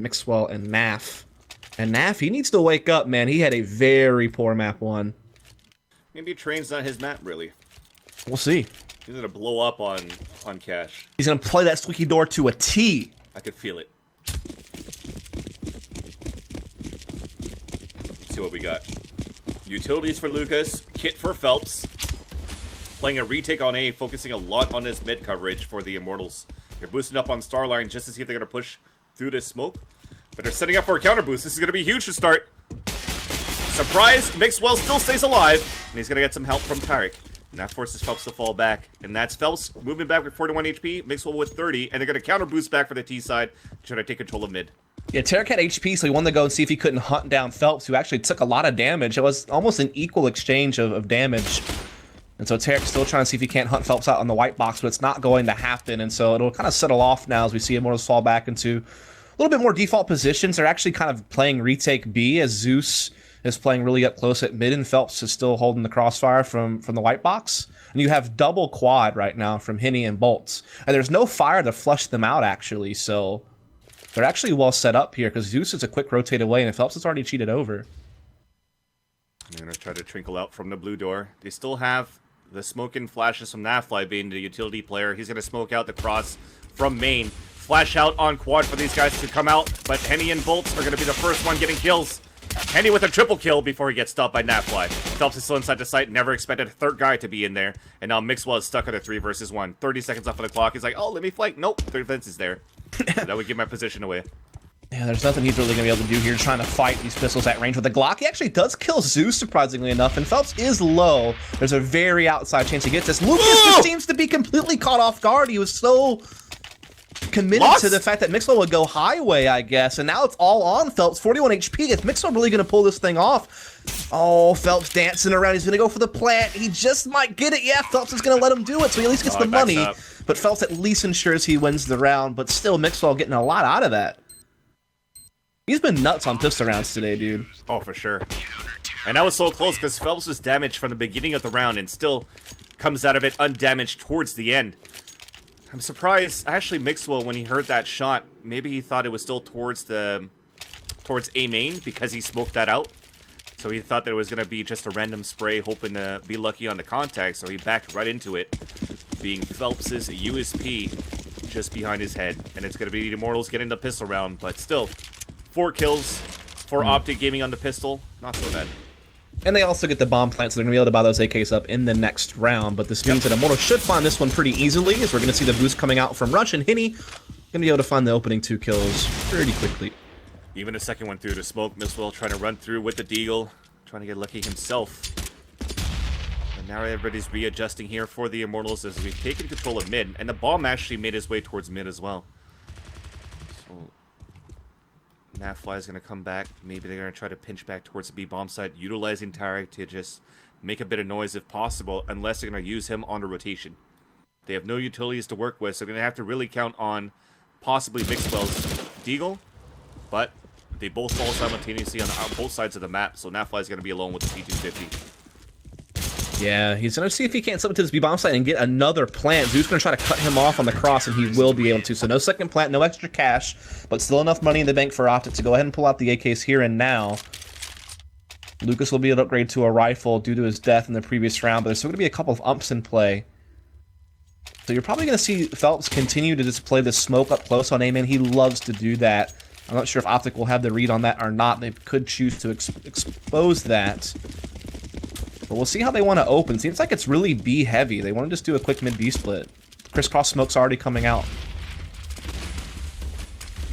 Mixwell and Naf. And Naf, he needs to wake up, man. He had a very poor map 1. Maybe train's not his map, really. We'll see. He's gonna blow up on Cash. He's gonna play that squeaky door to a T. I could feel it. Let's see what we got. Utilities for Lucas, kit for Phelps. Playing a retake on A, focusing a lot on his mid coverage for the Immortals. They're boosting up on Starline just to see if they're gonna push through this smoke. But they're setting up for a counter boost. This is gonna be huge to start. Surprise! Mixwell still stays alive, and he's gonna get some help from Tarek. And that forces Phelps to fall back. And that's Phelps moving back with 41 HP, Mixwell with 30, and they're gonna counter boost back for the T side to try to take control of mid. Yeah, Tarek had HP, so he wanted to go and see if he couldn't hunt down Phelps, who actually took a lot of damage. It was almost an equal exchange of damage. And so Tarek's still trying to see if he can't hunt Phelps out on the white box, but it's not going to happen. And so it'll kind of settle off now as we see Immortals fall back into a little bit more default positions. They're actually kind of playing retake B as Zeus is playing really up close at mid, and Phelps is still holding the crossfire from the white box. And you have double quad right now from Henny and Bolts. And there's no fire to flush them out, actually, so they're actually well set up here because Zeus is a quick rotate away, and Phelps has already cheated over. They're going to try to trinkle out from the blue door. They still have the smoke and flashes from Nafly being the utility player. He's going to smoke out the cross from main. Flash out on quad for these guys to come out, but Henny and Bolts are going to be the first one getting kills. Henny with a triple kill before he gets stopped by Nafly. Phelps is still inside the site, never expected a third guy to be in there. And now Mixwell is stuck at a 3 versus 1. 30 seconds off of the clock. He's like, oh, let me flank. Nope, the defense is there. So that would give my position away. Yeah, there's nothing he's really going to be able to do here trying to fight these pistols at range with the Glock. He actually does kill Zeus, surprisingly enough, and Phelps is low. There's a very outside chance he gets this. Lucas just seems to be completely caught off guard. He was so committed to the fact that Mixwell would go highway, I guess, and now it's all on Phelps. 41 HP. Is Mixwell really going to pull this thing off? Oh, Phelps dancing around. He's going to go for the plant. He just might get it. Yeah, Phelps is going to let him do it, so he at least gets the money. But Phelps at least ensures he wins the round, but still Mixwell getting a lot out of that. He's been nuts on pistol rounds today, dude. Oh, for sure. And that was so close because Phelps was damaged from the beginning of the round and still comes out of it undamaged towards the end. I'm surprised, actually, Mixwell, when he heard that shot, maybe he thought it was still towards A main because he smoked that out. So he thought that it was going to be just a random spray, hoping to be lucky on the contact, so he backed right into it, being Phelps's USP just behind his head. And it's going to be the Immortals getting the pistol round, but still, 4 kills for OpTic Gaming on the pistol. Not so bad. And they also get the bomb plant, so they're going to be able to buy those AKs up in the next round. But this means that Immortals should find this one pretty easily, as we're going to see the boost coming out from Rush, and Henny going to be able to find the opening 2 kills pretty quickly. Even a second one through the smoke. Mixwell trying to run through with the deagle, trying to get lucky himself. And now everybody's readjusting here for the Immortals as we've taken control of mid, and the bomb actually made his way towards mid as well. So Nafly is going to come back. Maybe they're going to try to pinch back towards the B bomb site, utilizing Tarek to just make a bit of noise if possible, unless they're going to use him on the rotation. They have no utilities to work with, so they're going to have to really count on possibly Mixwell's deagle, but they both fall simultaneously on both sides of the map, so Nafly is going to be alone with the P250. Yeah, he's going to see if he can't slip into this B-bomb site and get another plant. Zeus going to try to cut him off on the cross, and he will be able to. So no second plant, no extra cash, but still enough money in the bank for OpTic to go ahead and pull out the AKs here and now. Lucas will be able to upgrade to a rifle due to his death in the previous round, but there's still going to be a couple of umps in play. So you're probably going to see Phelps continue to just play the smoke up close on A-man. He loves to do that. I'm not sure if OpTic will have the read on that or not. They could choose to expose that. But we'll see how they want to open. Seems like it's really B heavy. They want to just do a quick mid-B split. Crisscross smoke's already coming out.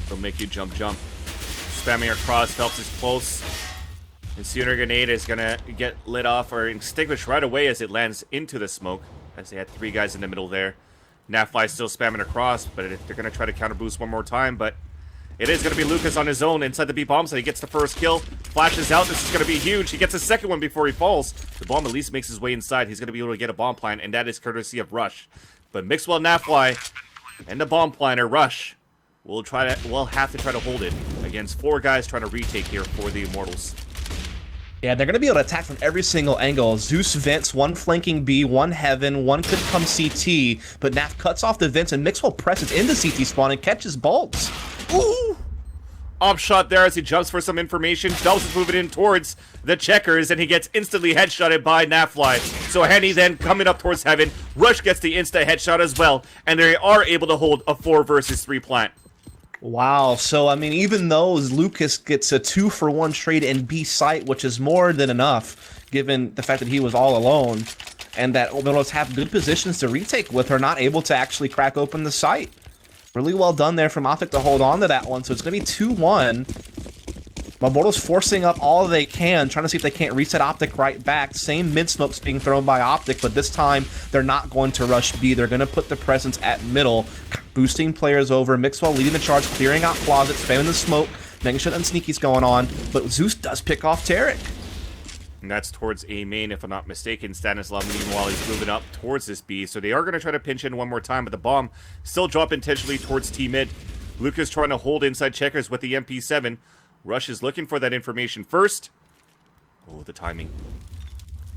They'll make you jump. Spamming across, Phelps is close. Incendiary grenade is going to get lit off or extinguished right away as it lands into the smoke, as they had 3 guys in the middle there. Nafly still spamming across, but they're going to try to counter boost one more time, but it is going to be Lucas on his own inside the B bomb, so he gets the first kill. Flashes out. This is going to be huge. He gets a second one before he falls. The bomb at least makes his way inside. He's going to be able to get a bomb plant, and that is courtesy of Rush. But Mixwell, Nafly, and the bomb planter, Rush, will have to try to hold it against 4 guys trying to retake here for the Immortals. Yeah, they're going to be able to attack from every single angle. Zeus vents, 1 flanking B, 1 heaven, 1 could come CT, but Naf cuts off the vents, and Mixwell presses into CT spawn and catches bolts. Ooh! Op shot there as he jumps for some information. Phelps is moving in towards the checkers, and he gets instantly headshotted by Nafly. So Henny then coming up towards Heaven. Rush gets the insta headshot as well, and they are able to hold a 4 versus 3 plant. Wow, so I mean, even though Lucas gets a 2-for-1 trade in B site, which is more than enough, given the fact that he was all alone, and that Immortals have good positions to retake with, are not able to actually crack open the site. Really well done there from OpTic to hold on to that one, so it's going to be 2-1. Immortals forcing up all they can, trying to see if they can't reset OpTic right back. Same mid-smokes being thrown by OpTic, but this time they're not going to rush B. They're going to put the presence at middle, boosting players over. Mixwell leading the charge, clearing out closets, spamming the smoke, making sure that sneaky's going on. But Zeus does pick off Tarek. And that's towards A main, if I'm not mistaken. Stanislav, meanwhile, he's moving up towards this B. So they are going to try to pinch in one more time, but the bomb still drop intentionally towards T mid. Lucas trying to hold inside checkers with the MP7. Rush is looking for that information first. Oh, the timing.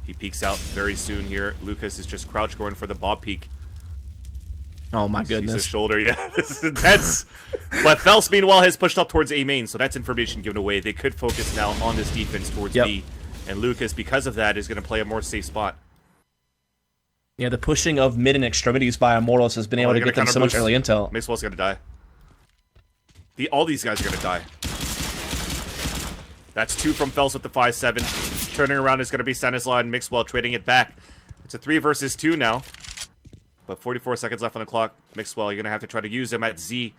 He peeks out very soon here. Lucas is just crouch going for the bob peek. Oh my goodness. His shoulder, yeah. This is intense. But Phelps, meanwhile, has pushed up towards A main, so that's information given away. They could focus now on this defense towards B. And Lucas, because of that, is going to play a more safe spot. Yeah, the pushing of mid and extremities by Immortals has been able to get them so much early intel. Mixwell's going to die. All these guys are going to die. That's 2 from Phelps with the 5-7. Turning around is going to be Stanislav and Mixwell trading it back. It's a 3 versus 2 now. But 44 seconds left on the clock. Mixwell, you're going to have to try to use them at Z.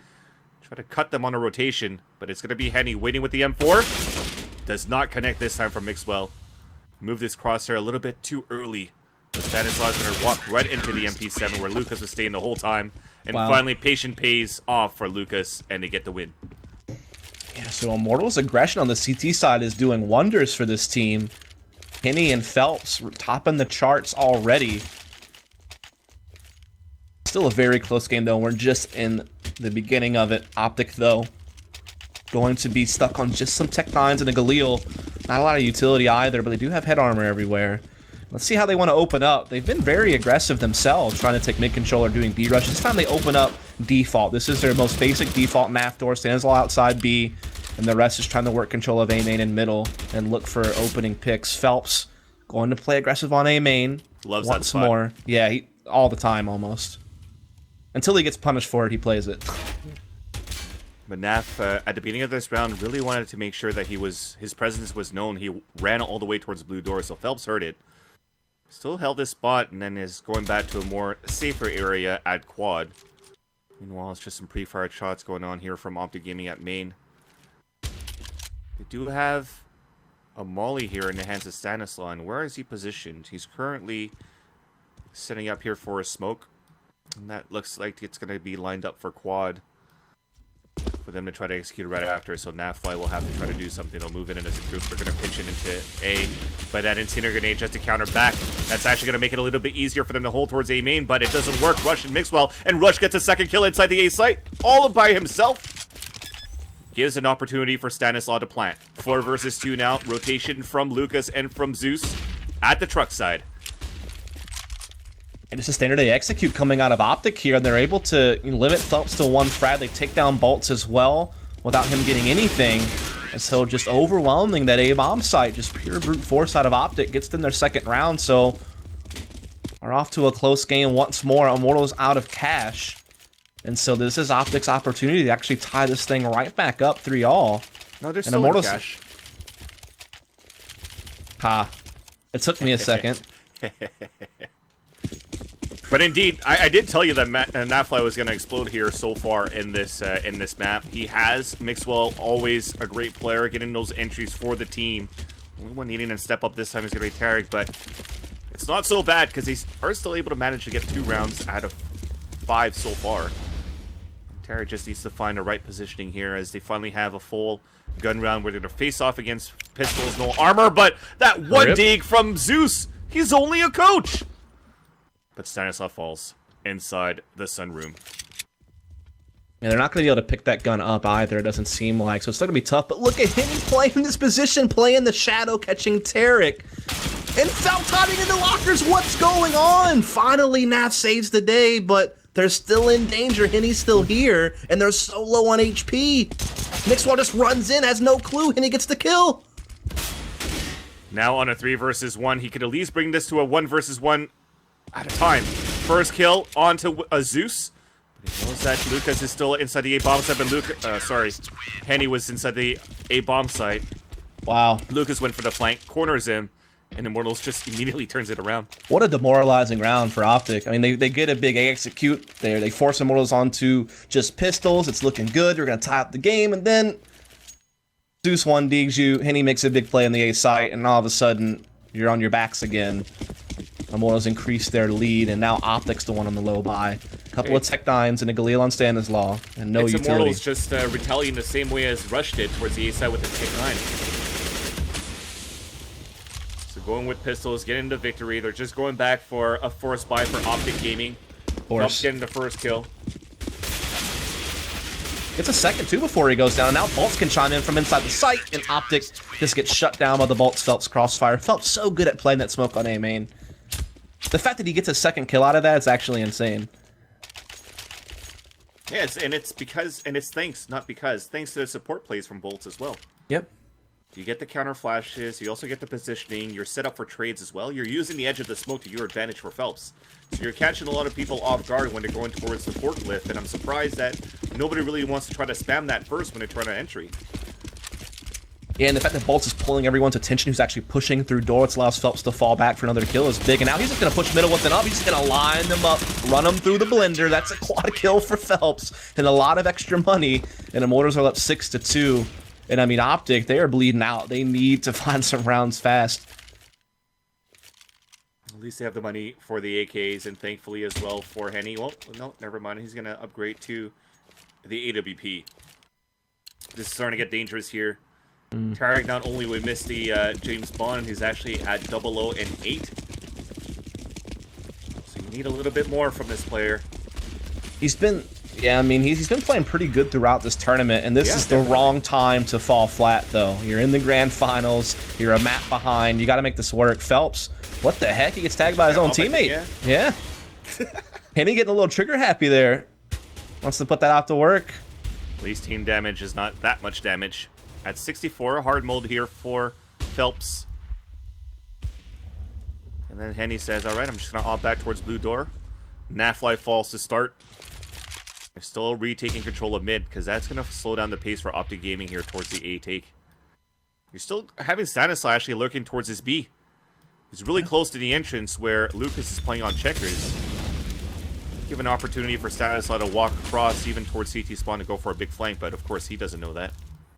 Try to cut them on a rotation. But it's going to be Henny waiting with the M4. Does not connect this time from Mixwell. Move this crosshair a little bit too early. But Stanislav's going to walk right into the MP7 where Lucas was staying the whole time. And finally, patient pays off for Lucas, and they get the win. Yeah, so Immortals' aggression on the CT side is doing wonders for this team. Henny and Phelps topping the charts already. Still a very close game, though. We're just in the beginning of it. OpTic, though, going to be stuck on just some Tech 9s and a Galil. Not a lot of utility either, but they do have head armor everywhere. Let's see how they want to open up. They've been very aggressive themselves, trying to take mid-control or doing B-rush. This time they open up default. This is their most basic default map door. Stanislav outside B, and the rest is trying to work control of A main and middle and look for opening picks. Phelps going to play aggressive on A main. Loves that spot. More. Yeah, all the time almost. Until he gets punished for it, he plays it. But Naf, at the beginning of this round, really wanted to make sure that his presence was known. He ran all the way towards the blue door, so Phelps heard it. Still held this spot, and then is going back to a more safer area at quad. Meanwhile, it's just some pre-fired shots going on here from OpTic Gaming at main. They do have a molly here in the hands of Stanislav. And where is he positioned? He's currently setting up here for a smoke. And that looks like it's going to be lined up for quad. For them to try to execute right after, so Nafly will have to try to do something. They'll move in as a group. They're going to pinch it into A, but that incendiary grenade just to counter back. That's actually going to make it a little bit easier for them to hold towards A main, but it doesn't work. Rush and Mixwell, and Rush gets a second kill inside the A site, all by himself. Gives an opportunity for Stanislav to plant. 4 versus 2 now. Rotation from Lucas and from Zeus at the truck side. And it's a standard they execute coming out of OpTic here, and they're able to limit Phelps to 1 frag. They take down Bolts as well without him getting anything. And so just overwhelming that A-bomb site, just pure brute force out of OpTic, gets them their second round. So are off to a close game once more. Immortals out of cash. And so this is OpTic's opportunity to actually tie this thing right back up 3-all. No, there's still Immortals cash. Ha. It took me a second. But indeed, I did tell you that Nafly was going to explode here so far in this map. He has Mixwell, always a great player, getting those entries for the team. Only one needing to step up this time is going to be Tarek, but it's not so bad because they are still able to manage to get 2 rounds out of 5 so far. Tarek just needs to find the right positioning here as they finally have a full gun round where they're going to face off against pistols, no armor, but that one dig from Zeus, he's only a coach! But Stanislav falls inside the sunroom. Yeah, they're not going to be able to pick that gun up either, it doesn't seem like. So it's still going to be tough. But look at him playing in this position, playing the shadow, catching Tarek. And Phelps hiding in the lockers. What's going on? Finally, Naf saves the day, but they're still in danger. Henny's still here, and they're so low on HP. Mixwell just runs in, has no clue, and he gets the kill. Now on a 3 versus 1, he could at least bring this to a 1 versus 1 at a time. First kill onto a Zeus. But he knows that Lucas is still inside the A-bomb site, but Henny was inside the A-bomb site. Wow. Lucas went for the flank, corners him, and Immortals just immediately turns it around. What a demoralizing round for OpTic. I mean, they get a big A execute. They force Immortals onto just pistols. It's looking good. They're going to tie up the game, and then Zeus 1Ds you. Henny makes a big play on the A site, and all of a sudden, you're on your backs again. Immortals increase their lead, and now OpTic's the one on the low buy. A couple of Tech 9s and a Galil on Stanislaw, and no utility. Immortals just retaliating the same way as Rush did towards the A side with the Tech 9. So going with pistols, getting the victory. They're just going back for a forced buy for OpTic Gaming. Phelps getting the first kill. Gets a second, too, before he goes down. And now Bolts can chime in from inside the site, and OpTic just gets shut down by the Bolts Phelps crossfire. Phelps so good at playing that smoke on A main. The fact that he gets a second kill out of that is actually insane. Yeah, it's thanks to the support plays from Bolts as well. Yep. You get the counter flashes, you also get the positioning, you're set up for trades as well. You're using the edge of the smoke to your advantage for Phelps. So you're catching a lot of people off guard when they're going towards the forklift, and I'm surprised that nobody really wants to try to spam that first when they're trying to entry. Yeah, and the fact that Bolts is pulling everyone's attention who's actually pushing through door, it allows Phelps to fall back for another kill is big. And now he's just going to push middle with an up. He's just going to line them up, run them through the blender. That's a quad kill for Phelps and a lot of extra money. And Immortals are up 6-2. And I mean, OpTic, they are bleeding out. They need to find some rounds fast. At least they have the money for the AKs and thankfully as well for Henny. Well, no, never mind. He's going to upgrade to the AWP. This is starting to get dangerous here. Tarek not only would miss the James Bond, he's actually at 00 and 8. So you need a little bit more from this player. He's been playing pretty good throughout this tournament, and this is the wrong time to fall flat, though. You're in the grand finals. You're a map behind. You got to make this work. Phelps, what the heck? He gets tagged by his own teammate. Yeah. Henny getting a little trigger happy there. Wants to put that out to work. At least team damage is not that much damage. At 64, hard mode here for Phelps. And then Henny says, alright, I'm just going to opt back towards blue door. Nafly falls to start. They're still retaking control of mid, because that's going to slow down the pace for OpTic Gaming here towards the A take. You're still having Stanislaw actually lurking towards his B. He's really close to the entrance where Lucas is playing on checkers. Give an opportunity for Stanislaw to walk across even towards CT spawn to go for a big flank, but of course he doesn't know that.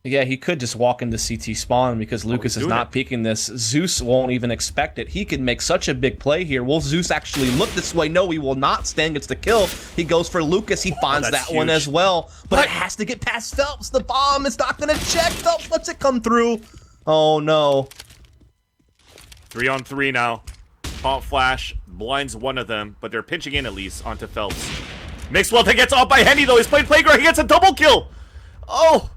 Yeah, he could just walk into CT spawn because Lucas is not peeking this. Zeus won't even expect it. He could make such a big play here. Will Zeus actually look this way? No, he will not. Stan gets the kill. He goes for Lucas. He finds that one as well. But it has to get past Phelps. The bomb is not going to check. Phelps lets it come through. Oh, no. 3-on-3 now. Pop flash blinds one of them, but they're pinching in at least onto Phelps. Mixwell gets off by Henny, though. He's playing Playground. He gets a double kill. Oh!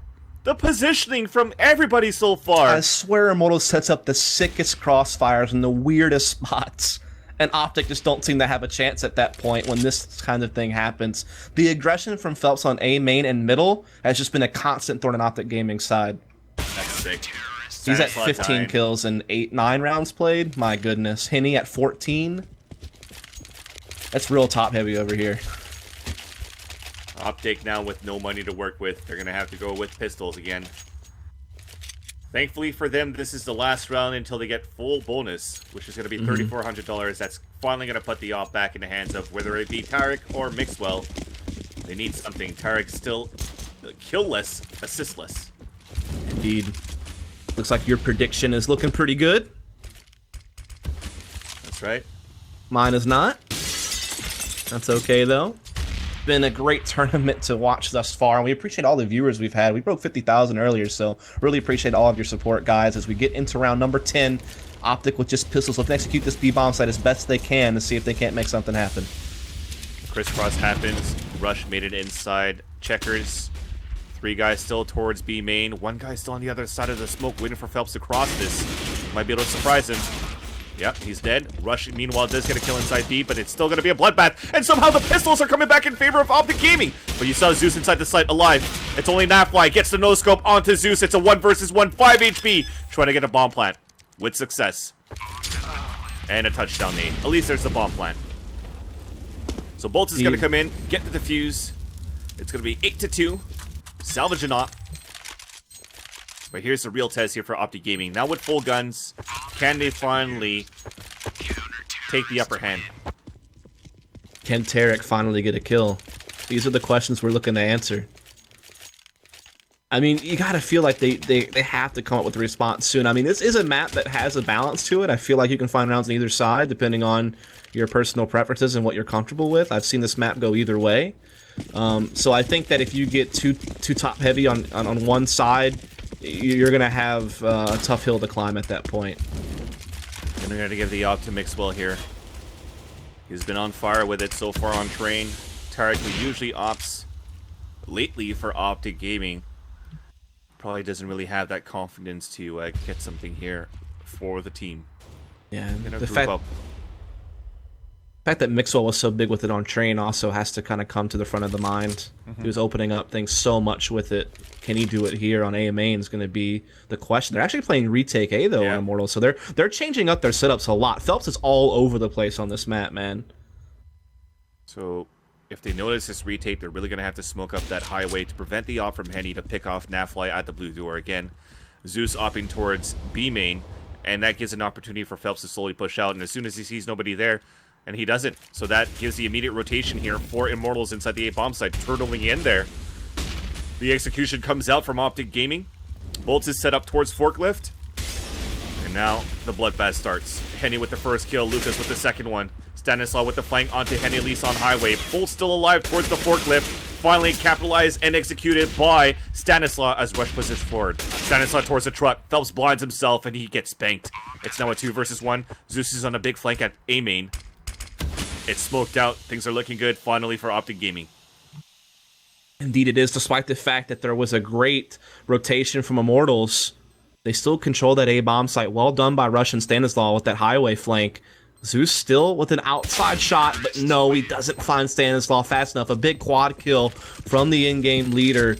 The positioning from everybody so far. I swear Immortals sets up the sickest crossfires in the weirdest spots. And OpTic just don't seem to have a chance at that point when this kind of thing happens. The aggression from Phelps on A, main, and middle has just been a constant thorn on OpTic Gaming's side. That's sick. He's at 15 kills and 9 rounds played. My goodness. Henny at 14. That's real top heavy over here. OpTic now with no money to work with. They're going to have to go with pistols again. Thankfully for them, this is the last round until they get full bonus, which is going to be $3,400. That's finally going to put the op back in the hands of whether it be Tarek or Mixwell. They need something. Tarek's still kill-less, assist-less. Indeed. Looks like your prediction is looking pretty good. That's right. Mine is not. That's okay, though. Been a great tournament to watch thus far, and we appreciate all the viewers we've had. We broke 50,000 earlier, so really appreciate all of your support, guys, as we get into round number 10. OpTic with just pistols. Let's execute this B-bomb site as best they can to see if they can't make something happen. Crisscross happens. Rush made it inside checkers. 3 guys still towards B main. 1 guy still on the other side of the smoke waiting for Phelps to cross this. Might be able to surprise him. Yep, he's dead. Rush, meanwhile, does get a kill inside B, but it's still going to be a bloodbath. And somehow the pistols are coming back in favor of OpTic Gaming. But you saw Zeus inside the site alive. It's only Nafly gets the no-scope onto Zeus. It's a 1 versus 1, 5 HP. Trying to get a bomb plant with success. And a touchdown nade. At least there's the bomb plant. So Bolts is going to come in, get the defuse. It's going to be 8-2. Salvage an op. But here's the real test here for OpTic Gaming. Now with full guns, can they finally take the upper hand? Can Tarek finally get a kill? These are the questions we're looking to answer. I mean, you gotta feel like they have to come up with a response soon. I mean, this is a map that has a balance to it. I feel like you can find rounds on either side, depending on your personal preferences and what you're comfortable with. I've seen this map go either way. So I think that if you get too top heavy on one side, you're gonna have a tough hill to climb at that point. And they're gonna give the op to Mixwell here. He's been on fire with it so far on train. Tarek, who usually opts lately for OpTic Gaming, probably doesn't really have that confidence to get something here for the team. Yeah, the fact that Mixwell was so big with it on train also has to kind of come to the front of the mind. He was opening up things so much with it. Can he do it here on A main is going to be the question. They're actually playing retake A though on Immortals, so they're changing up their setups a lot. Phelps is all over the place on this map, man. So if they notice this retake, they're really going to have to smoke up that highway to prevent the op from Henny to pick off Nafly at the blue door again. Zeus opting towards B main, and that gives an opportunity for Phelps to slowly push out, and as soon as he sees nobody there, and he doesn't. So that gives the immediate rotation here for Immortals inside the A bomb site, turtling in there. The execution comes out from OpTic Gaming. Bolts is set up towards Forklift. And now the bloodbath starts. Henny with the first kill, Lucas with the second one. Stanislaw with the flank onto Henny Elise on highway. Bolts still alive towards the Forklift. Finally capitalized and executed by Stanislaw as Rush pushes forward. Stanislaw towards the truck. Phelps blinds himself and he gets spanked. It's now a 2 versus 1. Zeus is on a big flank at A main. It's smoked out. Things are looking good finally for OpTic Gaming. Indeed it is, despite the fact that there was a great rotation from Immortals. They still control that A bomb site. Well done by Rush and Stanislaw with that highway flank. Zeus still with an outside shot, but no, he doesn't find Stanislaw fast enough. A big quad kill from the in-game leader,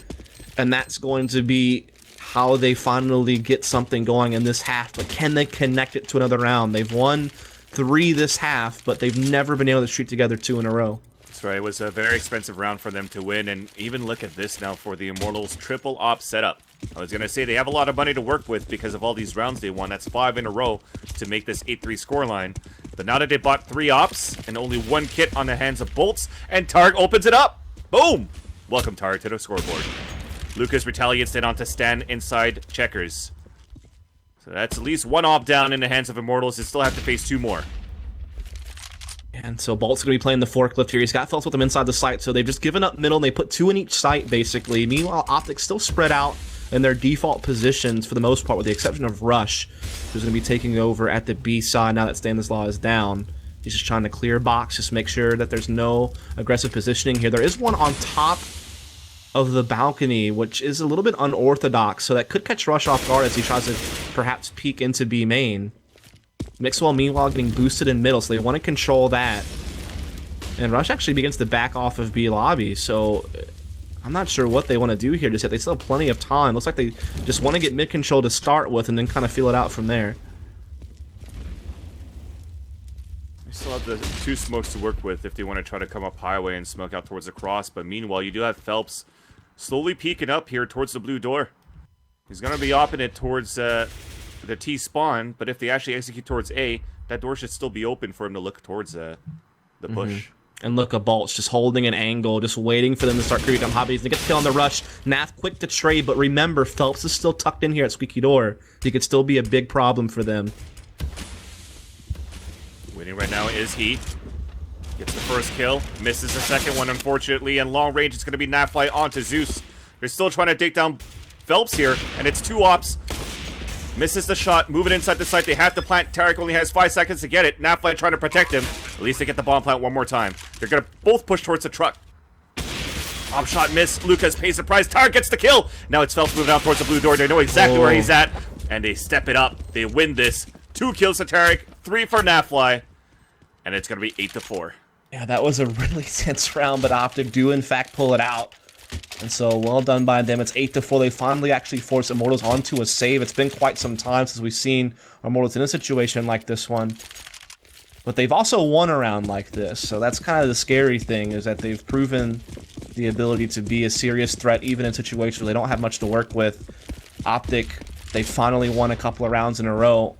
and that's going to be how they finally get something going in this half. But can they connect it to another round? They've won 3 this half, but they've never been able to streak together 2 in a row. That's right. It was a very expensive round for them to win, and even look at this now for the Immortals triple op setup. I was going to say they have a lot of money to work with because of all these rounds they won. That's 5 in a row to make this 8-3 scoreline. But now that they bought 3 ops and only 1 kit on the hands of Bolts, and Targ opens it up. Boom! Welcome, Targ, to the scoreboard. Lucas retaliates then onto Stan inside Checkers. So that's at least 1 op down in the hands of Immortals. They still have to face 2 more. And so Bolt's going to be playing the forklift here. He's got Phelps with him inside the site, so they've just given up middle, and they put 2 in each site, basically. Meanwhile, OpTic's still spread out in their default positions for the most part, with the exception of Rush, who's going to be taking over at the B side now that Stanislaw is down. He's just trying to clear box, just make sure that there's no aggressive positioning here. There is one on top of the balcony, which is a little bit unorthodox, so that could catch Rush off guard as he tries to perhaps peek into B main. Mixwell, meanwhile, getting boosted in middle, so they want to control that. And Rush actually begins to back off of B lobby, so I'm not sure what they want to do here just yet. They still have plenty of time. Looks like they just want to get mid control to start with and then kind of feel it out from there. They still have the 2 smokes to work with if they want to try to come up highway and smoke out towards the cross, but meanwhile, you do have Phelps slowly peeking up here towards the blue door. He's going to be opping it towards the T spawn, but if they actually execute towards A, that door should still be open for him to look towards the push. And look, a Bolt's just holding an angle, just waiting for them to start creeping down hobbies. They get the kill on the rush. Nath quick to trade, but remember, Phelps is still tucked in here at Squeaky Door. He could still be a big problem for them. Winning right now is Heat. Gets the first kill, misses the second one, unfortunately, and long range it's going to be Nafly onto Zeus. They're still trying to take down Phelps here, and it's 2 ops. Misses the shot, moving inside the site. They have to plant. Tarek only has 5 seconds to get it. Nafly trying to protect him. At least they get the bomb plant one more time. They're going to both push towards the truck. Bomb shot miss. Lucas pays the price. Tarek gets the kill. Now it's Phelps moving out towards the blue door. They know exactly where he's at, and they step it up. They win this. 2 kills to Tarek, 3 for Nafly, and it's going to be 8-4. Yeah, that was a really tense round, but OpTic do in fact pull it out. And so, well done by them. It's 8-4. They finally actually force Immortals onto a save. It's been quite some time since we've seen Immortals in a situation like this one. But they've also won a round like this. So that's kind of the scary thing, is that they've proven the ability to be a serious threat even in situations where they don't have much to work with. OpTic, they finally won a couple of rounds in a row.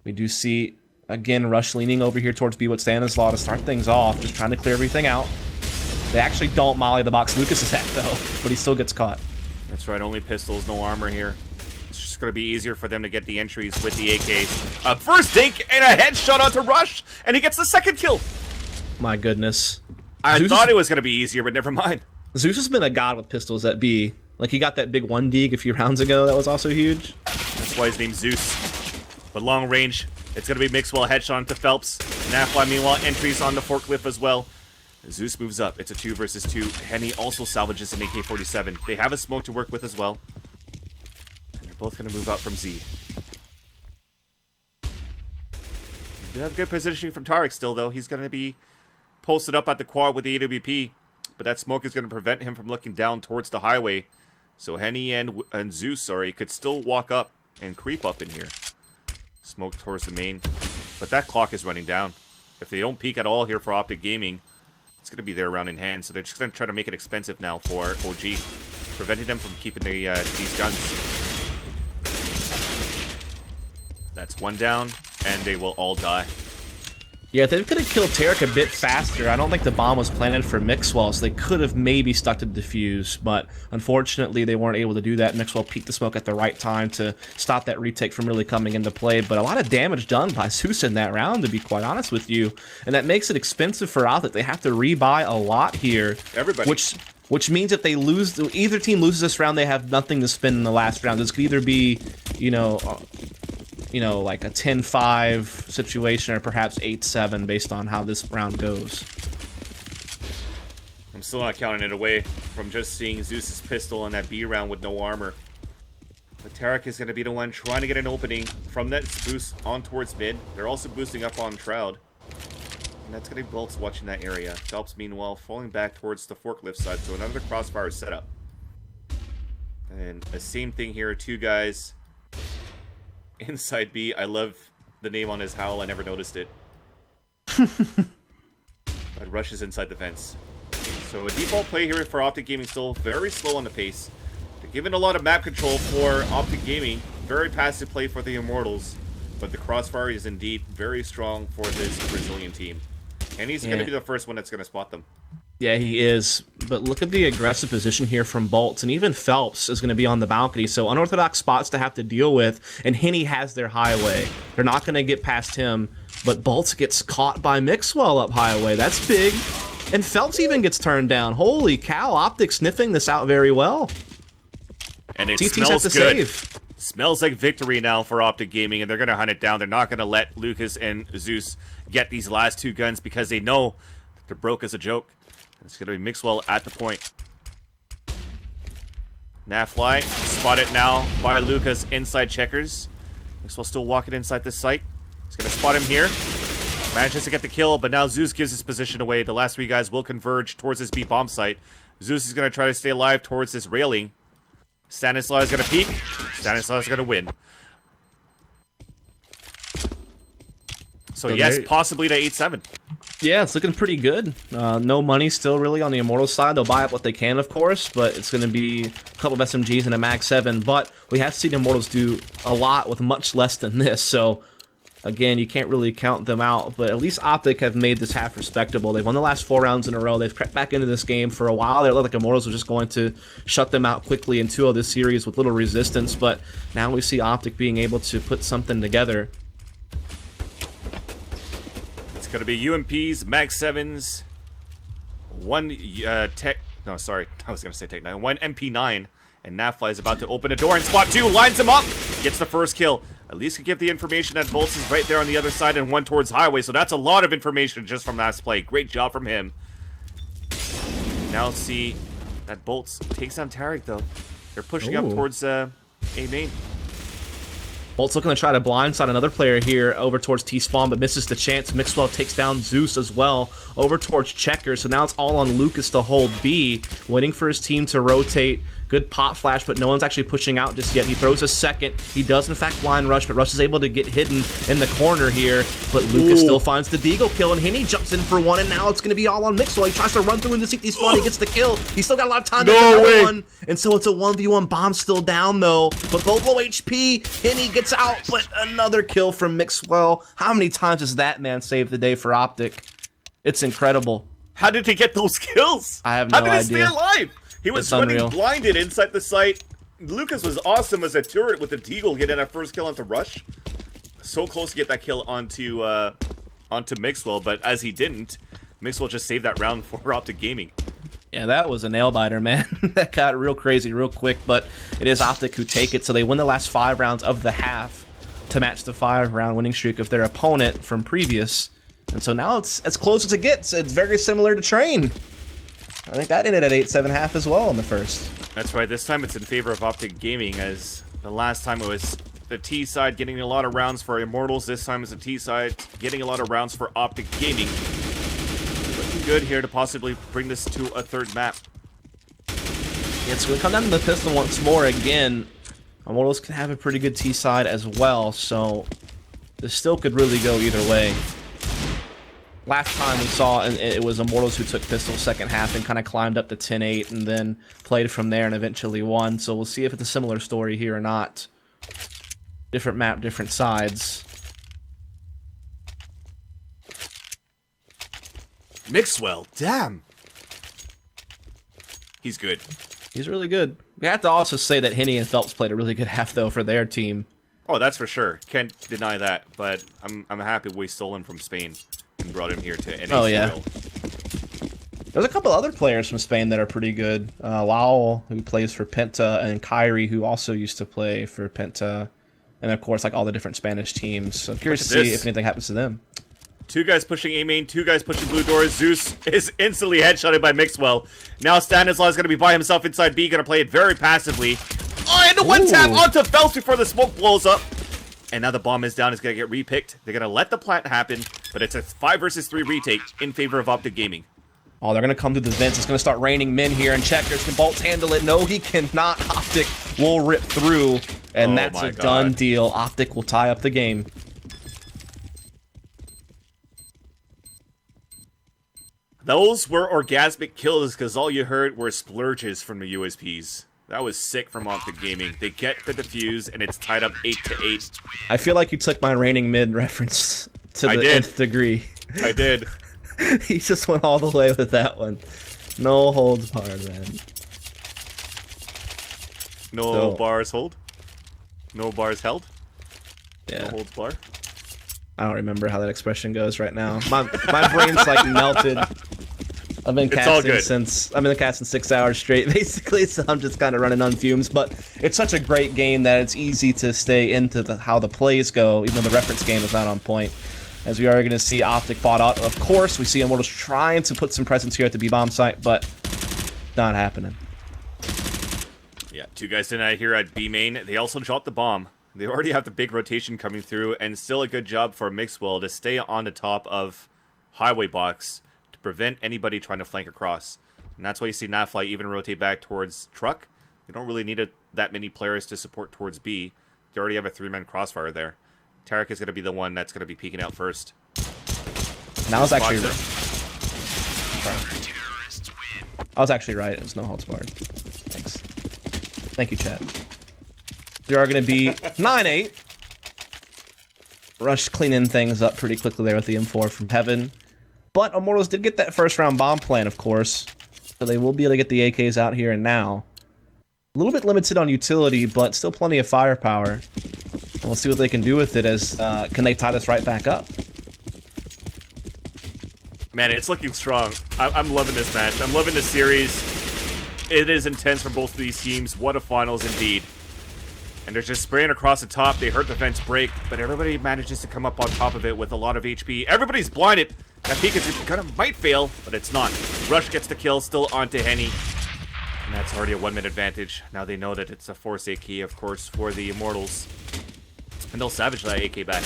We do see, again, Rush leaning over here towards B with Stanislaw to start things off, just trying to clear everything out. They actually don't molly the box Lucas is at, though, but he still gets caught. That's right, only pistols, no armor here. It's just going to be easier for them to get the entries with the AKs. First dink and a headshot onto Rush, and he gets the second kill. My goodness. I thought it was going to be easier, but never mind. Zeus has been a god with pistols at B. Like, he got that big 1-dig a few rounds ago. That was also huge. That's why his name's Zeus. But long range, it's going to be Mixwell headshot onto Phelps. Nafly, meanwhile, entries on the forklift as well. Zeus moves up. It's a 2 versus 2. Henny also salvages an AK-47. They have a smoke to work with as well. And they're both going to move out from Z. They have good positioning from Tarek still, though. He's going to be posted up at the quad with the AWP. But that smoke is going to prevent him from looking down towards the highway. So Henny and Zeus, could still walk up and creep up in here. Smoke towards the main. But that clock is running down. If they don't peek at all here for OpTic Gaming, it's going to be their round in hand. So they're just going to try to make it expensive now for OG, preventing them from keeping these guns. That's one down, and they will all die. Yeah, they could have killed Tarek a bit faster. I don't think the bomb was planted for Mixwell, so they could have maybe stuck to defuse, but unfortunately they weren't able to do that. Mixwell peeked the smoke at the right time to stop that retake from really coming into play, but a lot of damage done by Zeus in that round, to be quite honest with you, and that makes it expensive for OpTic. They have to rebuy a lot here. Everybody. Which means if they lose, either team loses this round, they have nothing to spend in the last round. This could either be, you know, like a 10-5 situation, or perhaps 8-7 based on how this round goes. I'm still not counting it away from just seeing Zeus's pistol in that B round with no armor. But Tarek is going to be the one trying to get an opening from that boost on towards mid. They're also boosting up on Shroud. And that's going to be Bolts watching that area. Phelps, meanwhile, falling back towards the forklift side, so another crossfire setup. And the same thing here, 2 guys inside B. I love the name on his howl. I never noticed it. But Rush is inside the fence. So a default play here for OpTic Gaming, still very slow on the pace. They're given a lot of map control for OpTic Gaming. Very passive play for the Immortals. But the crossfire is indeed very strong for this Brazilian team. And he's going to be the first one that's going to spot them. Yeah, he is. But look at the aggressive position here from Bolts, and even Phelps is going to be on the balcony, so unorthodox spots to have to deal with, and Henny has their highway. They're not going to get past him, but Bolts gets caught by Mixwell up highway. That's big. And Phelps even gets turned down. Holy cow, OpTic sniffing this out very well. And it TT's smells have to good. save. Smells like victory now for OpTic Gaming, and they're going to hunt it down. They're not going to let Lucas and Zeus get these last 2 guns because they know they're broke as a joke. It's going to be Mixwell at the point. Nafly spotted now by Lucas inside checkers. Mixwell still walking inside this site. He's going to spot him here. Manages to get the kill, but now Zeus gives his position away. The last 3 guys will converge towards this B bomb site. Zeus is going to try to stay alive towards this railing. Stanislaw is going to peek. Stanislaw is going to win. So yes, possibly to 8-7. Yeah, it's looking pretty good. No money still really on the Immortals side. They'll buy up what they can, of course, but it's going to be a couple of SMGs and a Mag 7. But we have seen Immortals do a lot with much less than this, so again, you can't really count them out. But at least OpTic have made this half respectable. They've won the last 4 rounds in a row. They've crept back into this game for a while. They looked like Immortals were just going to shut them out quickly in 2 of this series with little resistance, but now we see OpTic being able to put something together. It's going to be UMPs, Mag 7s, 1 Tech... No, sorry. I was going to say Tech 9. 1 MP9. And Nafly is about to open a door and spot 2. Lines him up. Gets the first kill. At least could give the information that Bolts is right there on the other side and 1 towards Highway. So that's a lot of information just from last play. Great job from him. Now see that Bolts takes down Tarek, though. They're pushing up towards A main. Bolt's looking to try to blindside another player here over towards T-Spawn, but misses the chance. Mixwell takes down Zeus as well over towards Checker. So now it's all on Lucas to hold B, waiting for his team to rotate. Good pop flash, but no one's actually pushing out just yet. He throws a second. He does, in fact, blind rush, but Rush is able to get hidden in the corner here. But Lucas still finds the Deagle kill, and Henny jumps in for one, and now it's going to be all on Mixwell. He tries to run through into T-Spawn. He gets the kill. He's still got a lot of time to get another one. And so it's a 1v1. Bomb still down, though. But both low HP. Henny gets out, but another kill from Mixwell. How many times has that man saved the day for OpTic? It's incredible. How did he get those kills? I have no idea. How did he stay alive? He was running blinded inside the site. Lucas was awesome as a turret with the Deagle getting that first kill onto Rush. So close to get that kill onto Mixwell, but as he didn't, Mixwell just saved that round for OpTic Gaming. Yeah, that was a nail-biter, man. That got real crazy real quick, but it is OpTic who take it, so they win the last 5 rounds of the half to match the 5-round winning streak of their opponent from previous. And so now it's as close as it gets. It's very similar to Train. I think that ended at 8-7.5 as well in the first. That's right. This time it's in favor of OpTic Gaming, as the last time it was the T side getting a lot of rounds for Immortals. This time it's the T side getting a lot of rounds for OpTic Gaming. Looking good here to possibly bring this to a 3rd map. Yeah, it's going to come down to the pistol once more again. Immortals can have a pretty good T side as well, so this still could really go either way. Last time we saw, it was Immortals who took pistol second half and kind of climbed up to 10-8 and then played from there and eventually won. So we'll see if it's a similar story here or not. Different map, different sides. Mixwell, damn. He's good. He's really good. We have to also say that Henny and Phelps played a really good half, though, for their team. Oh, that's for sure. Can't deny that, but I'm happy we stole him from Spain and brought him here to NAC. Oh, yeah. There's a couple other players from Spain that are pretty good. Lowell, who plays for Penta, and Kyrie, who also used to play for Penta. And, of course, like all the different Spanish teams. So I'm curious to see if anything happens to them. 2 guys pushing A main, 2 guys pushing blue doors. Zeus is instantly headshotted by Mixwell. Now Stanislaw is going to be by himself inside B, going to play it very passively. Oh, and the one tap onto Phelps before the smoke blows up. And now the bomb is down. It's going to get repicked. They're going to let the plant happen, but it's a 5 versus 3 retake in favor of OpTic Gaming. Oh, they're going to come through the vents. It's going to start raining men here, and Checkers can Bolts handle it. No, he cannot. OpTic will rip through, and that's a done deal. OpTic will tie up the game. Those were orgasmic kills because all you heard were splurges from the USPs. That was sick from OpTic Gaming. They get the defuse, and it's tied up 8-8. I feel like you took my raining mid reference to the nth degree. I did. He just went all the way with that one. No holds barred, man. No bars hold? No bars held? Yeah. No holds bar? I don't remember how that expression goes right now. My brain's like melted. I've been casting since I've been casting 6 hours straight, basically. So I'm just kind of running on fumes. But it's such a great game that it's easy to stay into how the plays go, even though the reference game is not on point. As we are going to see OpTic fought out. Of course, we see Immortals trying to put some presence here at the B-bomb site, but not happening. Yeah, 2 guys tonight here at B main. They also dropped the bomb. They already have the big rotation coming through, and still a good job for Mixwell to stay on the top of Highway Box to prevent anybody trying to flank across. And that's why you see Nafly even rotate back towards Truck. They don't really need that many players to support towards B. They already have a 3-man crossfire there. Tarek is going to be the one that's going to be peeking out first. Now I was actually right. It was no holds barred. Thanks. Thank you, chat. There are going to be 9-8. Rush cleaning things up pretty quickly there with the M4 from Heaven. But Immortals did get that first round bomb plan, of course. So they will be able to get the AKs out here and now. A little bit limited on utility, but still plenty of firepower. And we'll see what they can do with it as, can they tie this right back up? Man, it's looking strong. I'm loving this match. I'm loving this series. It is intense for both of these teams. What a finals indeed. And they're just spraying across the top. They hurt the fence break, but everybody manages to come up on top of it with a lot of HP. Everybody's blinded. That peek is might fail, but it's not. Rush gets the kill, still onto Henny. And that's already a 1-minute advantage. Now they know that it's a Force A key, of course, for the Immortals. And they'll savage that AK back.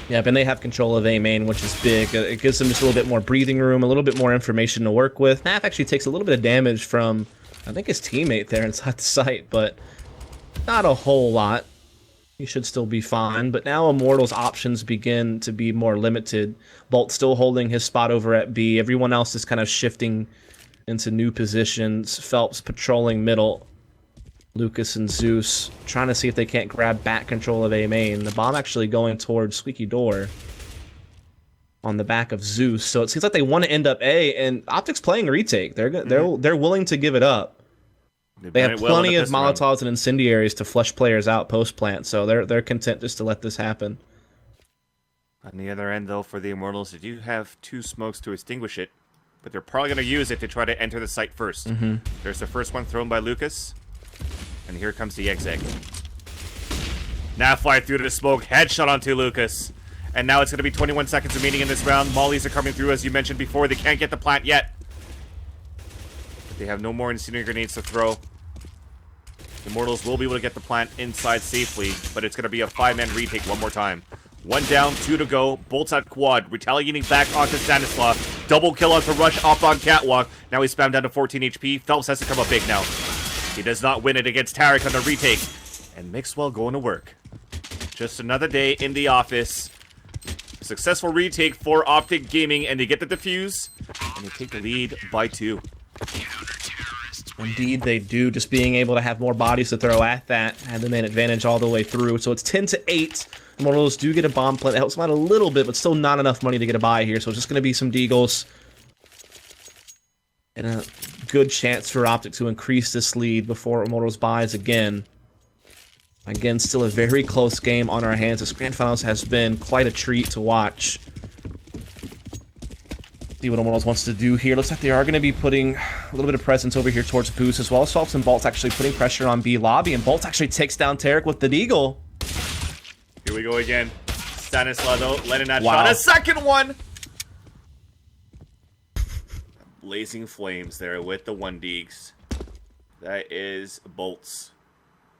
Yeah, and they have control of A main, which is big. It gives them just a little bit more breathing room, a little bit more information to work with. Naf actually takes a little bit of damage from, I think, his teammate there inside the site, but not a whole lot. He should still be fine, but now Immortals' options begin to be more limited. Bolt still holding his spot over at B. Everyone else is kind of shifting into new positions. Phelps patrolling middle. Lucas and Zeus trying to see if they can't grab back control of A main. The bomb actually going towards Squeaky Door on the back of Zeus. So it seems like they want to end up A, and OpTic's playing retake. They're willing to give it up. They have plenty of Molotovs and incendiaries to flush players out post plant, so they're content just to let this happen. On the other end, though, for the Immortals, they do have 2 smokes to extinguish it, but they're probably going to use it to try to enter the site first. There's the first one thrown by Lucas. And here comes the exec. Now fly through to the smoke. Headshot onto Lucas. And now it's going to be 21 seconds remaining in this round. Mollies are coming through, as you mentioned before. They can't get the plant yet. But they have no more incendiary grenades to throw. The Immortals will be able to get the plant inside safely. But it's going to be a 5-man retake one more time. 1 down, 2 to go. Bolts at quad. Retaliating back onto Stanislav. Double kill onto Rush up on Catwalk. Now he's spammed down to 14 HP. Phelps has to come up big now. He does not win it against Tarek on the retake. And Mixwell going to work. Just another day in the office. Successful retake for OpTic Gaming, and they get the defuse. And they take the lead by 2. Indeed, they do. Just being able to have more bodies to throw at that had them in advantage all the way through. So it's 10-8. Immortals do get a bomb plant. That helps them out a little bit, but still not enough money to get a buy here. So it's just going to be some deagles. And a good chance for OpTic to increase this lead before Immortals buys again. Again, still a very close game on our hands. This Grand Finals has been quite a treat to watch. See what Immortals wants to do here. Looks like they are going to be putting a little bit of presence over here towards Boost, as well as Phelps and Bolt's actually putting pressure on B lobby, and Bolt actually takes down Tarek with the Deagle. Here we go again. Stanislav, though, letting that shot. A second one! Blazing flames there with the 1 deags. That is Bolts.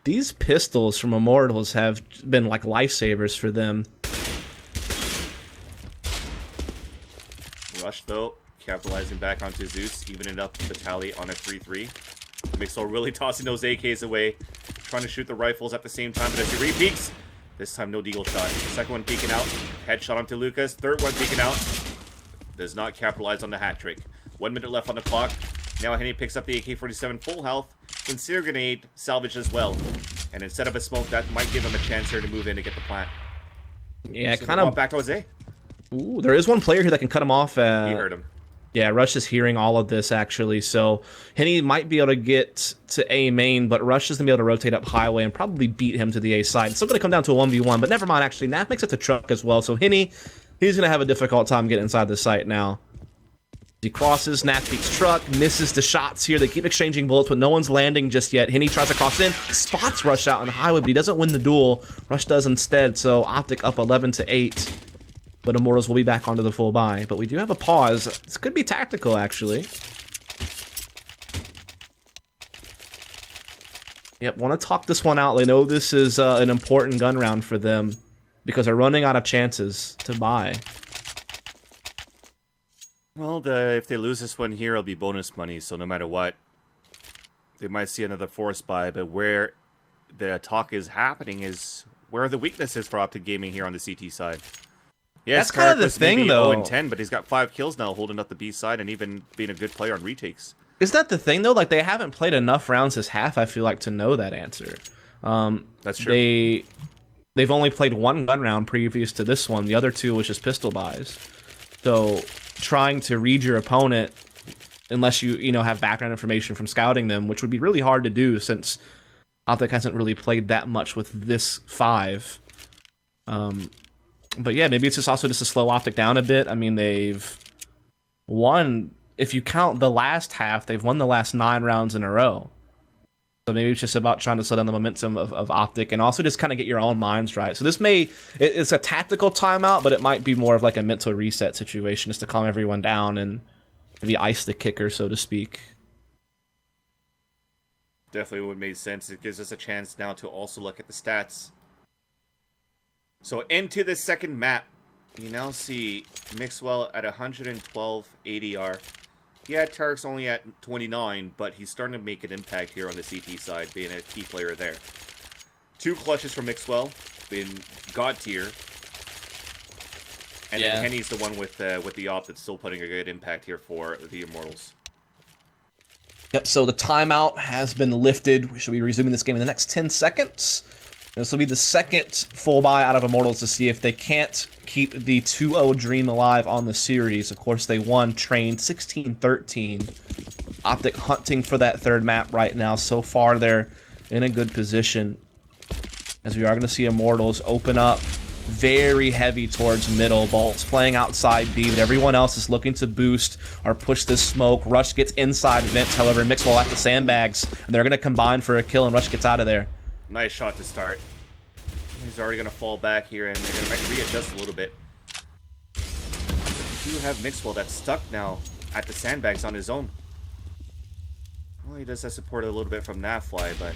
These pistols from Immortals have been like lifesavers for them. Rush, though, capitalizing back onto Zeus, evening up the tally on a 3-3. Mixwell really tossing those AKs away, trying to shoot the rifles at the same time, but as he re-peeks, this time no deagle shot. Second one peeking out, headshot onto Lucas. Third one peeking out, does not capitalize on the hat trick. 1 minute left on the clock. Now Henny picks up the AK-47 full health. Incendiary grenade salvaged as well. And instead of a smoke, that might give him a chance here to move in to get the plant. Yeah, so kind of back to Jose. Ooh, there is one player here that can cut him off. He heard him. Yeah, Rush is hearing all of this, actually. So Henny might be able to get to A main, but Rush is going to be able to rotate up highway and probably beat him to the A side. It's still going to come down to a 1v1, but never mind, actually. Naf makes it to truck as well. So Henny, he's going to have a difficult time getting inside the site now. He crosses, Naf beats truck, misses the shots here. They keep exchanging bullets, but no one's landing just yet. Henny tries to cross in, spots Rush out on the highway, but he doesn't win the duel. Rush does instead, so OpTic up 11-8. But Immortals will be back onto the full buy. But we do have a pause. This could be tactical, actually. Yep, want to talk this one out. They know this is an important gun round for them because they're running out of chances to buy. Well, if they lose this one here, it'll be bonus money, so no matter what, they might see another force buy, but where the talk is happening is where are the weaknesses for OpTic Gaming here on the CT side. Yes, that's kind of the thing, though. 0-10, but he's got 5 kills now, holding up the B side and even being a good player on retakes. Is that the thing, though? Like, they haven't played enough rounds this half, I feel like, to know that answer. That's true. They've only played 1 gun round previous to this one. The other 2 was just pistol buys. So trying to read your opponent, unless you have background information from scouting them, which would be really hard to do since OpTic hasn't really played that much with this 5. But yeah, maybe it's just also just to slow OpTic down a bit. I mean, they've won, if you count the last half, they've won the last 9 rounds in a row. So maybe it's just about trying to slow down the momentum of OpTic and also just kind of get your own minds right. So this it's a tactical timeout, but it might be more of like a mental reset situation just to calm everyone down and maybe ice the kicker, so to speak. Definitely would make sense. It gives us a chance now to also look at the stats. So into the second map, you now see Mixwell at 112 ADR. Yeah, Tarek's only at 29, but he's starting to make an impact here on the CT side, being a key player there. 2 clutches from Mixwell, been god tier. And then Henny's the one with the op that's still putting a good impact here for the Immortals. Yep, so the timeout has been lifted. We should be resuming this game in the next 10 seconds. This will be the second full buy out of Immortals to see if they can't keep the 2-0 dream alive on the series. Of course, they won, trained 16-13. OpTic hunting for that third map right now. So far, they're in a good position, as we are going to see Immortals open up very heavy towards middle. Bolt's playing outside B, but everyone else is looking to boost or push this smoke. Rush gets inside vents, however, Mixwell at the sandbags, and they're going to combine for a kill, and Rush gets out of there. Nice shot to start. He's already going to fall back here, and they're going to readjust a little bit. You do have Mixwell that's stuck now at the sandbags on his own. Well, he does have support a little bit from Nafly, but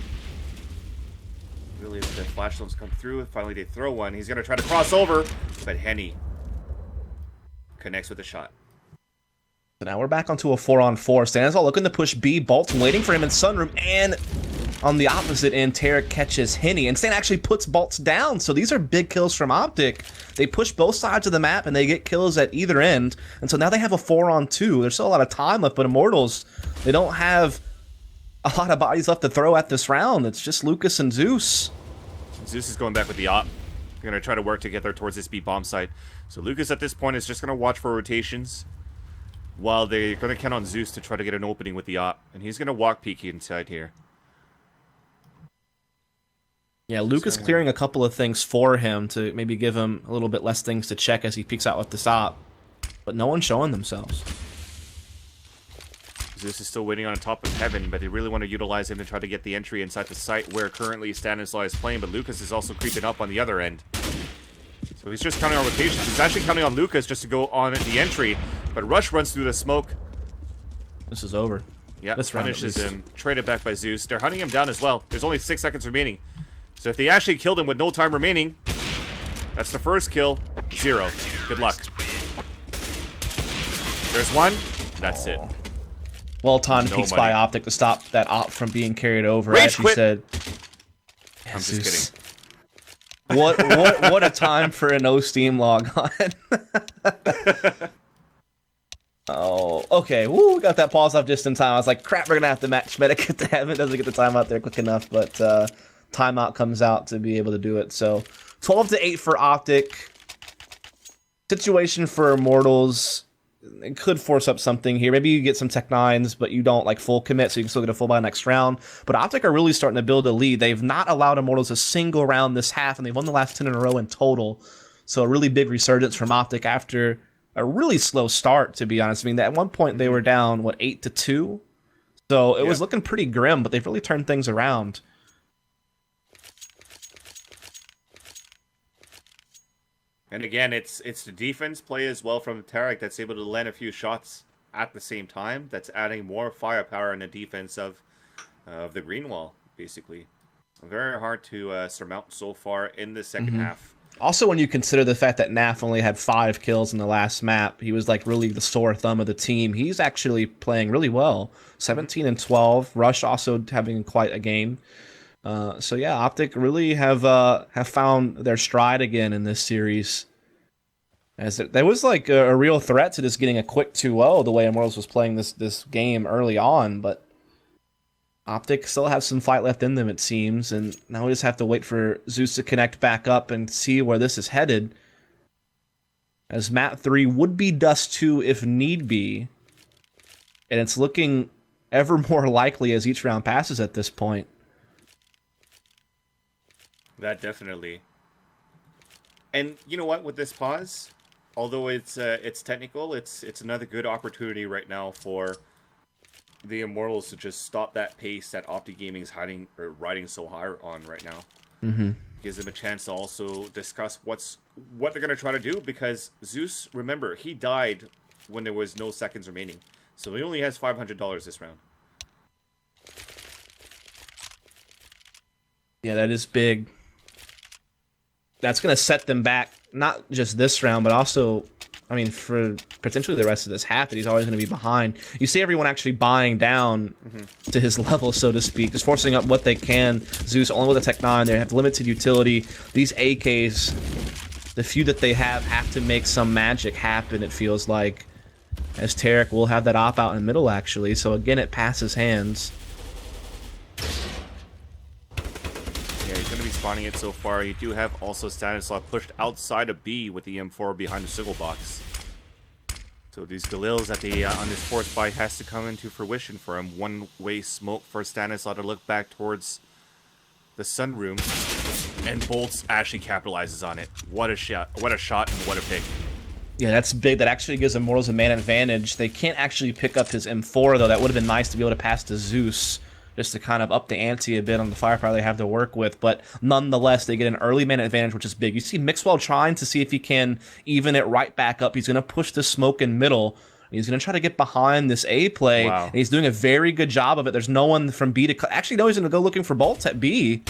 really, if the flash zones come through, finally they throw one. He's going to try to cross over, but Henny connects with the shot. So now we're back onto a 4-on-4. Stanzal looking to push B. Bolt's waiting for him in Sunroom, and on the opposite end, Tarek catches Henny, and Stan actually puts Bolts down. So these are big kills from OpTic. They push both sides of the map, and they get kills at either end. And so now they have a 4-on-2. There's still a lot of time left, but Immortals, they don't have a lot of bodies left to throw at this round. It's just Lucas and Zeus. Zeus is going back with the op. They're going to try to work together towards this B bomb site. So Lucas at this point is just going to watch for rotations, while they're going to count on Zeus to try to get an opening with the op. And he's going to walk peeky inside here. Yeah, Lucas clearing a couple of things for him to maybe give him a little bit less things to check as he peeks out with the op. But no one's showing themselves. Zeus is still waiting on top of heaven, but they really want to utilize him to try to get the entry inside the site where currently Stanislaw is playing, but Lucas is also creeping up on the other end. So he's just counting on rotations. He's actually counting on Lucas just to go on the entry, but Rush runs through the smoke. This is over. Yeah, this finishes him. Traded back by Zeus. They're hunting him down as well. There's only 6 seconds remaining. So if they actually killed him with no time remaining, that's the first kill. 0. Good luck. There's one. That's it. Well-timed peeks by OpTic to stop that op from being carried over, Rage as you said. I'm just kidding. What a time for a no Steam log on. Oh, okay. Woo, got that pause off just in time. I was like, crap, we're gonna have to match Medic to heaven. Doesn't get the time out there quick enough, but timeout comes out to be able to do it. So 12-8 for OpTic. Situation for Immortals. It could force up something here. Maybe you get some Tech 9s, but you don't like full commit, so you can still get a full buy next round. But OpTic are really starting to build a lead. They've not allowed Immortals a single round this half, and they've won the last 10 in a row in total. So a really big resurgence from OpTic after a really slow start, to be honest. I mean, at one point they were down, 8-2? So it was looking pretty grim, but they've really turned things around. And again, it's the defense play as well from Tarek that's able to land a few shots at the same time. That's adding more firepower in the defense of the green wall, basically. Very hard to surmount so far in the second half. Also, when you consider the fact that Naf only had 5 kills in the last map, he was like really the sore thumb of the team. He's actually playing really well. 17-12. Rush also having quite a game. So yeah, OpTic really have found their stride again in this series. As there was like a real threat to just getting a quick 2-0 the way Immortals was playing this game early on, but OpTic still have some fight left in them, it seems, and now we just have to wait for Zeus to connect back up and see where this is headed. As map 3 would be Dust 2 if need be, and it's looking ever more likely as each round passes at this point. That definitely. And you know what? With this pause, although it's technical, it's another good opportunity right now for the Immortals to just stop that pace that OpTic Gaming's riding so high on right now. Gives them a chance to also discuss what they're gonna try to do, because Zeus, remember, he died when there was no seconds remaining, so he only has $500 this round. Yeah, that is big. that's going to set them back, not just this round, but also, I mean, for potentially the rest of this half that he's always going to be behind. You see everyone actually buying down to his level, so to speak, just forcing up what they can. Zeus only with a Tech 9, they have limited utility. These AKs, the few that they have to make some magic happen, it feels like. As Tarek will have that op out in the middle, actually. So again, it passes hands. Yeah, he's going to be spawning it so far. You do have also Stanislav pushed outside of B with the M4 behind the single box. So these Galils that the on this force buy has to come into fruition for him. One-way smoke for Stanislav to look back towards the sunroom. And Bolts actually capitalizes on it. What a shot. What a shot and what a pick. Yeah, that's big. That actually gives Immortals a man advantage. They can't actually pick up his M4, though. That would have been nice to be able to pass to Zeus, just to kind of up the ante a bit on the firepower they have to work with. But nonetheless, they get an early man advantage, which is big. You see Mixwell trying to see if he can even it right back up. He's going to push the smoke in middle. He's going to try to get behind this A play. Wow. And he's doing a very good job of it. There's no one from B to... Actually, no, he's going to go looking for Bolts at B.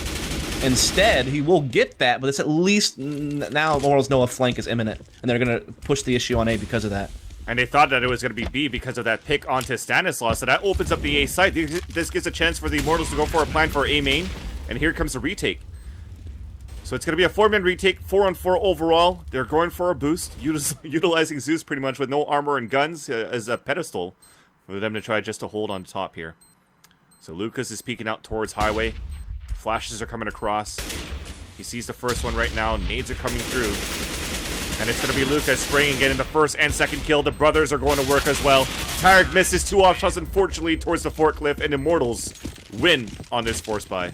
Instead, he will get that, but it's at least now Immortals know a flank is imminent, and they're going to push the issue on A because of that. And they thought that it was going to be B because of that pick onto Stanislav, so that opens up the A side. This gives a chance for the Immortals to go for a plan for A main, and here comes the retake. So it's going to be a 4-man retake, 4-on-4 overall. They're going for a boost, utilizing Zeus pretty much with no armor and guns as a pedestal for them to try just to hold on top here. So Lucas is peeking out towards Highway. Flashes are coming across. He sees the first one right now. Nades are coming through. And it's going to be Lucas spraying and getting the first and second kill. The brothers are going to work as well. Tarek misses 2 off shots, unfortunately, towards the forklift. And Immortals win on this force buy.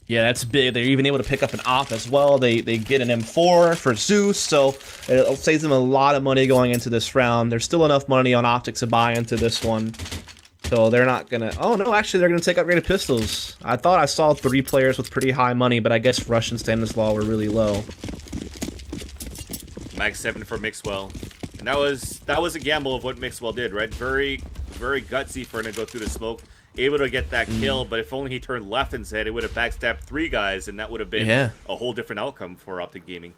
Yeah, that's big. They're even able to pick up an op as well. They get an M4 for Zeus, so it saves them a lot of money going into this round. There's still enough money on OpTic to buy into this one. So they're not gonna... Oh, no, actually, they're gonna take upgraded pistols. I thought I saw 3 players with pretty high money, but I guess Rush and Stanislav were really low. Mag 7 for Mixwell. And that was a gamble of what Mixwell did, right? Very, very gutsy for him to go through the smoke. Able to get that kill, but if only he turned left instead, it would have backstabbed 3 guys, and that would have been a whole different outcome for OpTic Gaming.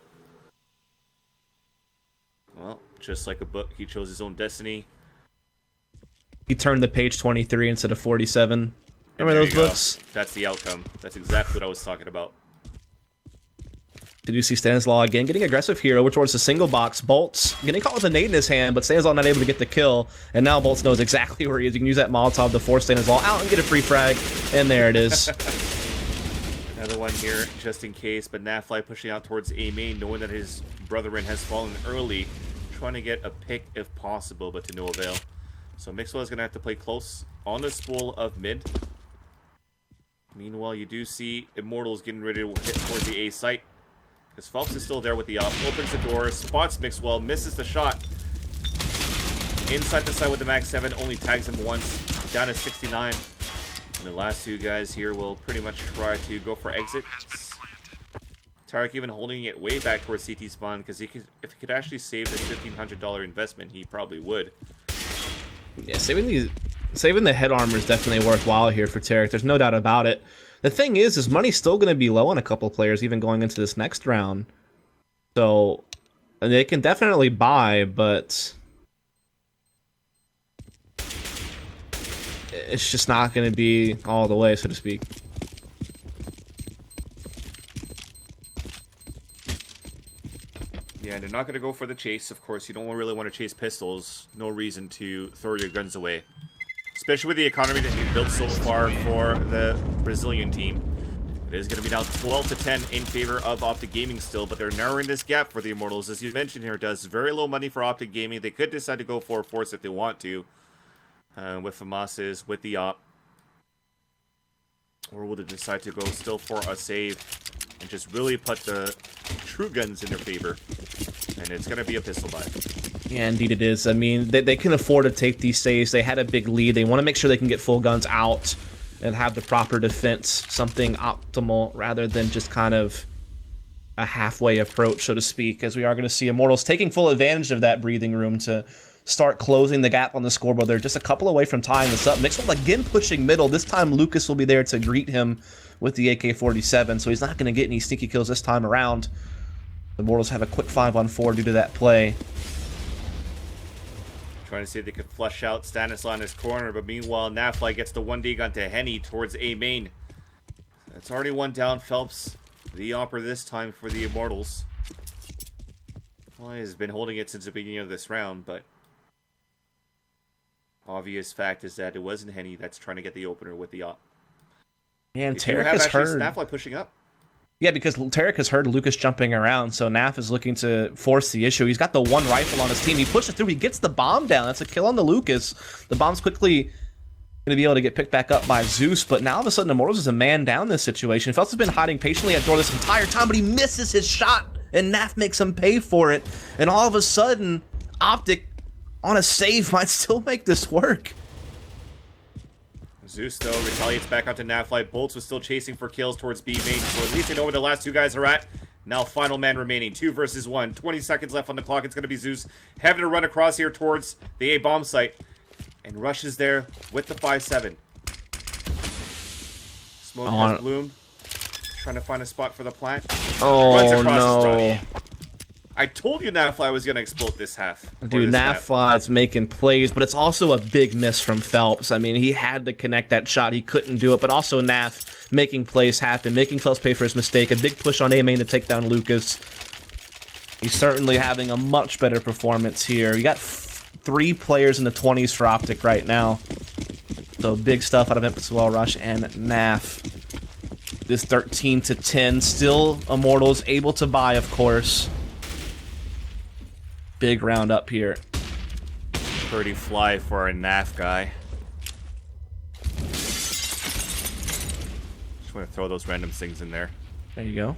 Well, just like a book, he chose his own destiny. He turned the page 23 instead of 47. Remember those books? That's the outcome. That's exactly what I was talking about. Did you see Stanislav again getting aggressive here over towards the single box? Bolts getting caught with a nade in his hand, but Stanislav not able to get the kill. And now Bolts knows exactly where he is. You can use that Molotov to force Stanislav out and get a free frag. And there it is. Another one here, just in case. But Nafly pushing out towards A main, knowing that his brethren has fallen early. Trying to get a pick if possible, but to no avail. So Mixwell is going to have to play close on the spool of mid. Meanwhile, you do see Immortals getting ready to hit towards the A site. Because Phelps is still there with the op. Opens the door, spots Mixwell, misses the shot. Inside the side with the Mag 7, only tags him once. Down to 69. And the last 2 guys here will pretty much try to go for exits. Tarek even holding it way back towards CT spawn, because if he could actually save this $1,500 investment, he probably would. Yeah, saving the head armor is definitely worthwhile here for Tarek. There's no doubt about it. The thing is money's still going to be low on a couple players, even going into this next round. So, they can definitely buy, but it's just not going to be all the way, so to speak. Yeah, they're not going to go for the chase. Of course, you don't really want to chase pistols. No reason to throw your guns away. Especially with the economy that you've built so far for the Brazilian team. It is going to be now 12-10 in favor of OpTic Gaming still, but they're narrowing this gap for the Immortals. As you mentioned here, does very low money for OpTic Gaming. They could decide to go for a force if they want to. With FAMAS's, with the op. Or will they decide to go still for a save and just really put the true guns in their favor? And it's going to be a pistol buy. Yeah, indeed it is. I mean, they can afford to take these saves. They had a big lead. They want to make sure they can get full guns out and have the proper defense, something optimal rather than just kind of a halfway approach, so to speak, as we are going to see Immortals taking full advantage of that breathing room to start closing the gap on the scoreboard. They're just a couple away from tying this up. Mixwell again pushing middle. This time Lucas will be there to greet him with the AK-47, so he's not going to get any sneaky kills this time around. The Immortals have a quick 5-on-4 due to that play. Trying to see if they could flush out Stanislaw in his corner, but meanwhile, Nafly gets the 1D gun to Henny towards A main. It's already one down. Phelps, the opera this time for the Immortals. Well, he has been holding it since the beginning of this round, but obvious fact is that it wasn't Henny that's trying to get the opener with the op. Man, Tarek has heard Nafly pushing up. Yeah, because Tarek has heard Lucas jumping around, so Naf is looking to force the issue. He's got the one rifle on his team. He pushes through. He gets the bomb down. That's a kill on the Lucas. The bomb's quickly going to be able to get picked back up by Zeus, but now all of a sudden Immortals is a man down in this situation. Phelps has been hiding patiently at door this entire time, but he misses his shot, and Naf makes him pay for it. And all of a sudden, OpTic on a save might still make this work. Zeus, though, retaliates back onto Nafly. Bolts was still chasing for kills towards B main, so at least they know where the last two guys are at. Now, final man remaining. 2 versus 1. 20 seconds left on the clock. It's going to be Zeus having to run across here towards the A bomb site. And rushes there with the 5-7. Smoke has bloomed. Trying to find a spot for the plant. Oh, no. I told you Nafly was going to explode this half. Dude, Nafly's making plays, but it's also a big miss from Phelps. I mean, he had to connect that shot. He couldn't do it, but also Naf making plays happen, making Phelps pay for his mistake. A big push on A main to take down Lucas. He's certainly having a much better performance here. You got 3 players in the 20s for OpTic right now. So big stuff out of Immortals, Rush, and Naf. This 13-10. Still Immortals able to buy, of course. Big round up here. Pretty fly for our NAF guy. Just want to throw those random things in there. There you go.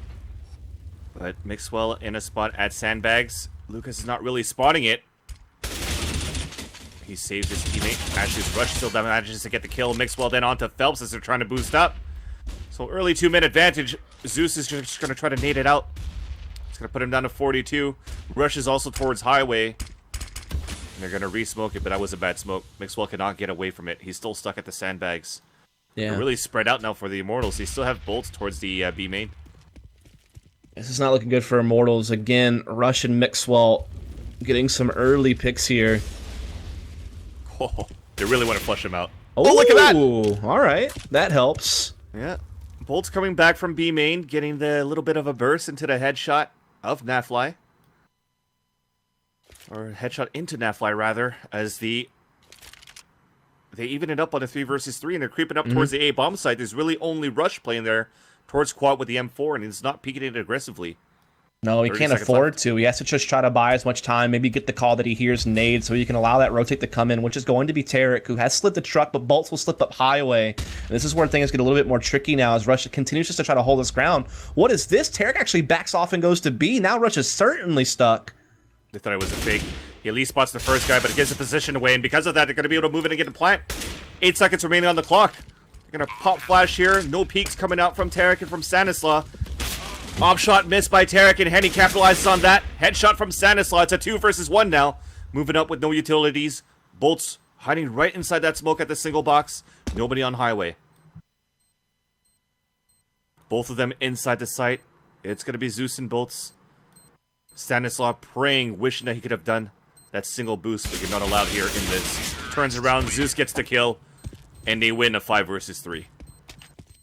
But Mixwell in a spot at sandbags. Lucas is not really spotting it. He saves his teammate. Ashley's rush still manages to get the kill. Mixwell then onto Phelps as they're trying to boost up. So early 2-minute advantage. Zeus is just going to try to nade it out. It's going to put him down to 42. Rush is also towards Highway. And they're going to re-smoke it, but that was a bad smoke. Mixwell cannot get away from it. He's still stuck at the sandbags. Yeah. They're really spread out now for the Immortals. They still have bolts towards the B main. This is not looking good for Immortals. Again, Rush and Mixwell getting some early picks here. Oh, they really want to flush him out. Oh, look at that! All right, that helps. Yeah. Bolt's coming back from B main, getting the little bit of a burst into the headshot of Nafly. Or headshot into Nafly, rather, as they even it up on a 3 versus 3, and they're creeping up towards the A bomb site. There's really only Rush playing there towards quad with the M4, and he's not peeking it aggressively. No, he can't afford to. He has to just try to buy as much time, maybe get the call that he hears nade, so he can allow that rotate to come in, which is going to be Tarek, who has slid the truck, but Bolts will slip up Highway. And this is where things get a little bit more tricky now as Rush continues just to try to hold his ground. What is this? Tarek actually backs off and goes to B. Now Rush is certainly stuck. They thought it was a fake. He at least spots the first guy, but it gives the position away, and because of that, they're going to be able to move in and get a plant. 8 seconds remaining on the clock. They're going to pop flash here. No peeks coming out from Tarek and from Stanislaw. Off shot missed by Tarek, and Henny capitalizes on that. Headshot from Stanislaw. It's a 2 versus 1 now. Moving up with no utilities. Bolts hiding right inside that smoke at the single box. Nobody on Highway. Both of them inside the site. It's going to be Zeus and Bolts. Stanislaw praying, wishing that he could have done that single boost, but you're not allowed here in this. Turns around, Zeus gets the kill, and they win a 5 versus 3.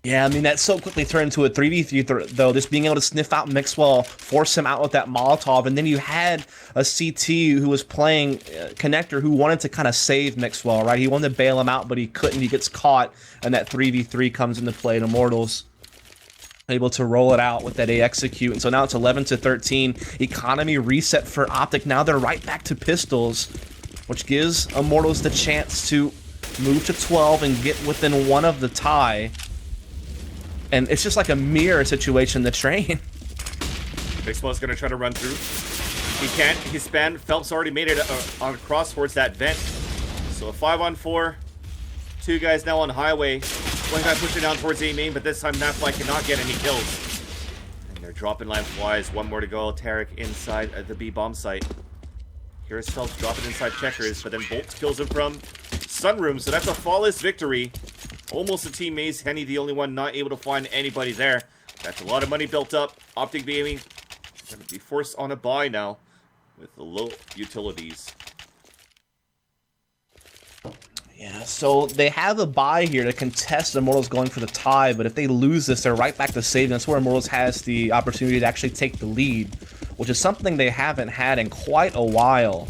Yeah, I mean, that so quickly turned into a 3v3, though. Just being able to sniff out Mixwell, force him out with that Molotov, and then you had a CT who was playing Connector who wanted to kind of save Mixwell, right? He wanted to bail him out, but he couldn't. He gets caught, and that 3v3 comes into play, and Immortals able to roll it out with that A execute. And so now it's 11-13. Economy reset for OpTic. Now they're right back to pistols, which gives Immortals the chance to move to 12 and get within 1 of the tie. And it's just like a mirror situation, the train. Mixwell's going to try to run through. He can't. He spanned. Phelps already made it across towards that vent. So a 5-on-4. 2 guys now on Highway. 1 guy pushing down towards A main, but this time Nafly cannot get any kills. And they're dropping lengthwise. 1 more to go. Tarek inside the B bomb site. Here's Phelps dropping inside checkers, but then Bolts kills him from Sunroom, so that's a flawless victory. Almost a team maze. Henny the only one not able to find anybody there. That's a lot of money built up. OpTic Gaming Gonna be forced on a buy now with the low utilities. Yeah, so they have a buy here to contest Immortals going for the tie, but if they lose this, they're right back to saving. That's where Immortals has the opportunity to actually take the lead, which is something they haven't had in quite a while.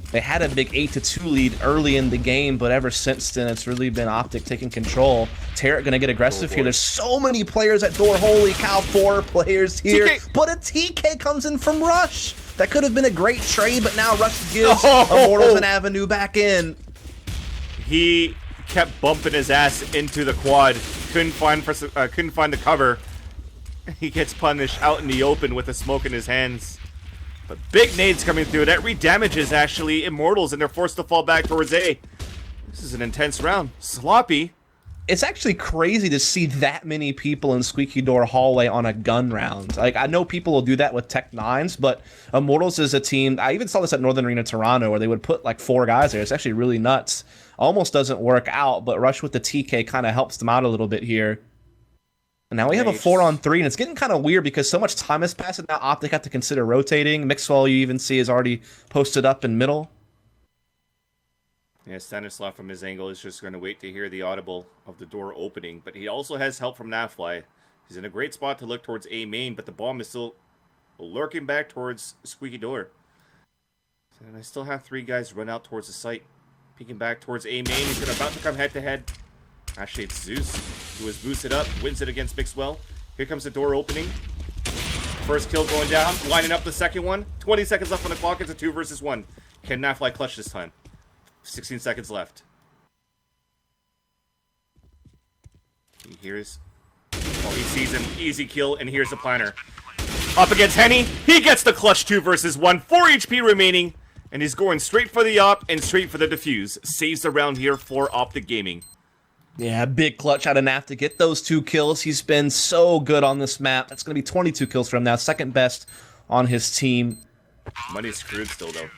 They had a big 8-2 lead early in the game, but ever since then, it's really been OpTic taking control. Tarek gonna get aggressive here. There's so many players at door. Holy cow, 4 players here. TK. But a TK comes in from Rush. That could have been a great trade, but now Rush gives Immortals an avenue back in. He kept bumping his ass into the quad. Couldn't find the cover. He gets punished out in the open with the smoke in his hands. But big nades coming through. That re-damages actually Immortals, and they're forced to fall back towards A. This is an intense round. Sloppy. It's actually crazy to see that many people in Squeaky Door Hallway on a gun round. Like, I know people will do that with Tech 9s, but Immortals is a team. I even saw this at Northern Arena Toronto, where they would put like 4 guys there. It's actually really nuts. Almost doesn't work out, but Rush with the TK kind of helps them out a little bit here. And now we have a 4-on-3, and it's getting kind of weird because so much time has passed, and now OpTic have to consider rotating. Mixwell, you even see, is already posted up in middle. Yeah, Stanislav from his angle is just going to wait to hear the audible of the door opening, but he also has help from Nafly. He's in a great spot to look towards A main, but the bomb is still lurking back towards Squeaky Door. And I still have 3 guys run out towards the site, peeking back towards A main. He's about to come head-to-head. Actually, it's Zeus, who has boosted up, wins it against Mixwell. Here comes the door opening. First kill going down, lining up the second one. 20 seconds left on the clock. It's a 2 versus 1. Can Nafly clutch this time? 16 seconds left. He hears... Oh, he sees an easy kill, and here's the planner. Up against Henny. He gets the clutch 2 versus 1. 4 HP remaining, and he's going straight for the op and straight for the defuse. Saves the round here for OpTic Gaming. Yeah, big clutch out of Naf to get those 2 kills. He's been so good on this map. That's going to be 22 kills for him now. Second best on his team. Money's screwed still, though.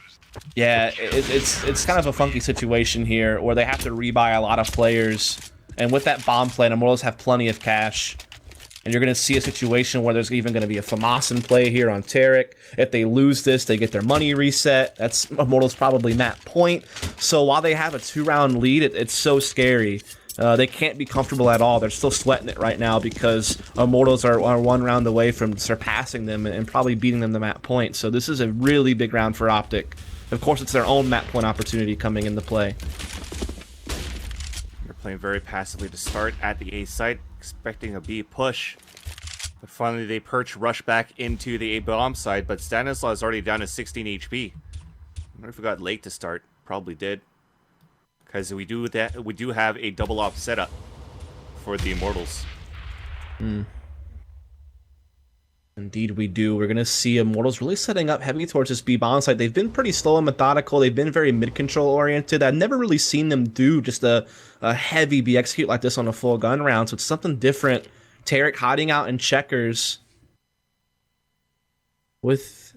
Yeah, it's kind of a funky situation here where they have to rebuy a lot of players. And with that bomb plan, Immortals have plenty of cash. And you're going to see a situation where there's even going to be a FAMAS in play here on Tarek. If they lose this, they get their money reset. That's Immortals probably map point. So while they have a 2-round lead, it's so scary. They can't be comfortable at all. They're still sweating it right now because Immortals are 1 round away from surpassing them and probably beating them to map point. So this is a really big round for OpTic. Of course, it's their own map point opportunity coming into play. They're playing very passively to start at the A site, expecting a B push. But finally, they perch Rush back into the A bomb side, but Stanislav is already down to 16 HP. I wonder if we got late to start. Probably did. Because we do have a double op setup for the Immortals. Indeed we do. We're going to see Immortals really setting up heavy towards this B bomb side. They've been pretty slow and methodical. They've been very mid-control oriented. I've never really seen them do just a heavy B execute like this on a full gun round, so it's something different. Tarek hiding out in checkers with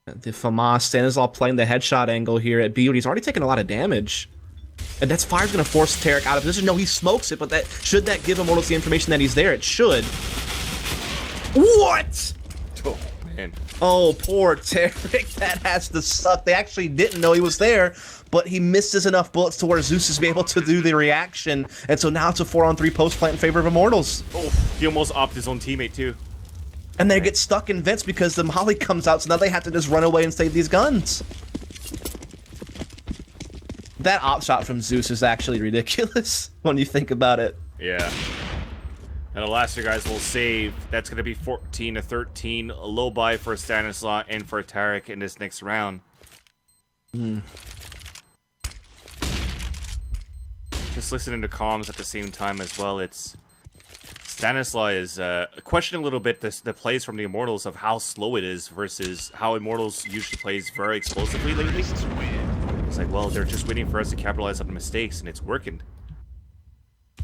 the FAMAS. Stanislav playing the headshot angle here at B, but he's already taken a lot of damage. And that's fire's going to force Tarek out of position. No, he smokes it, but should that give Immortals the information that he's there? It should. What? Oh, man. Oh, poor Tarek. That has to suck. They actually didn't know he was there, but he misses enough bullets to where Zeus is able to do the reaction. And so now it's a 4-on-3 post plant in favor of Immortals. Oh, he almost opted his own teammate, too. And they get stuck in vents because the molly comes out, so now they have to just run away and save these guns. That op shot from Zeus is actually ridiculous when you think about it. Yeah. And the last 2 guys will save. That's going to be 14-13. A low buy for Stanislav and for Tarek in this next round. Just listening to comms at the same time as well, it's... Stanislav is questioning a little bit the plays from the Immortals of how slow it is versus how Immortals usually plays very explosively lately. It's like, well, they're just waiting for us to capitalize on the mistakes, and it's working.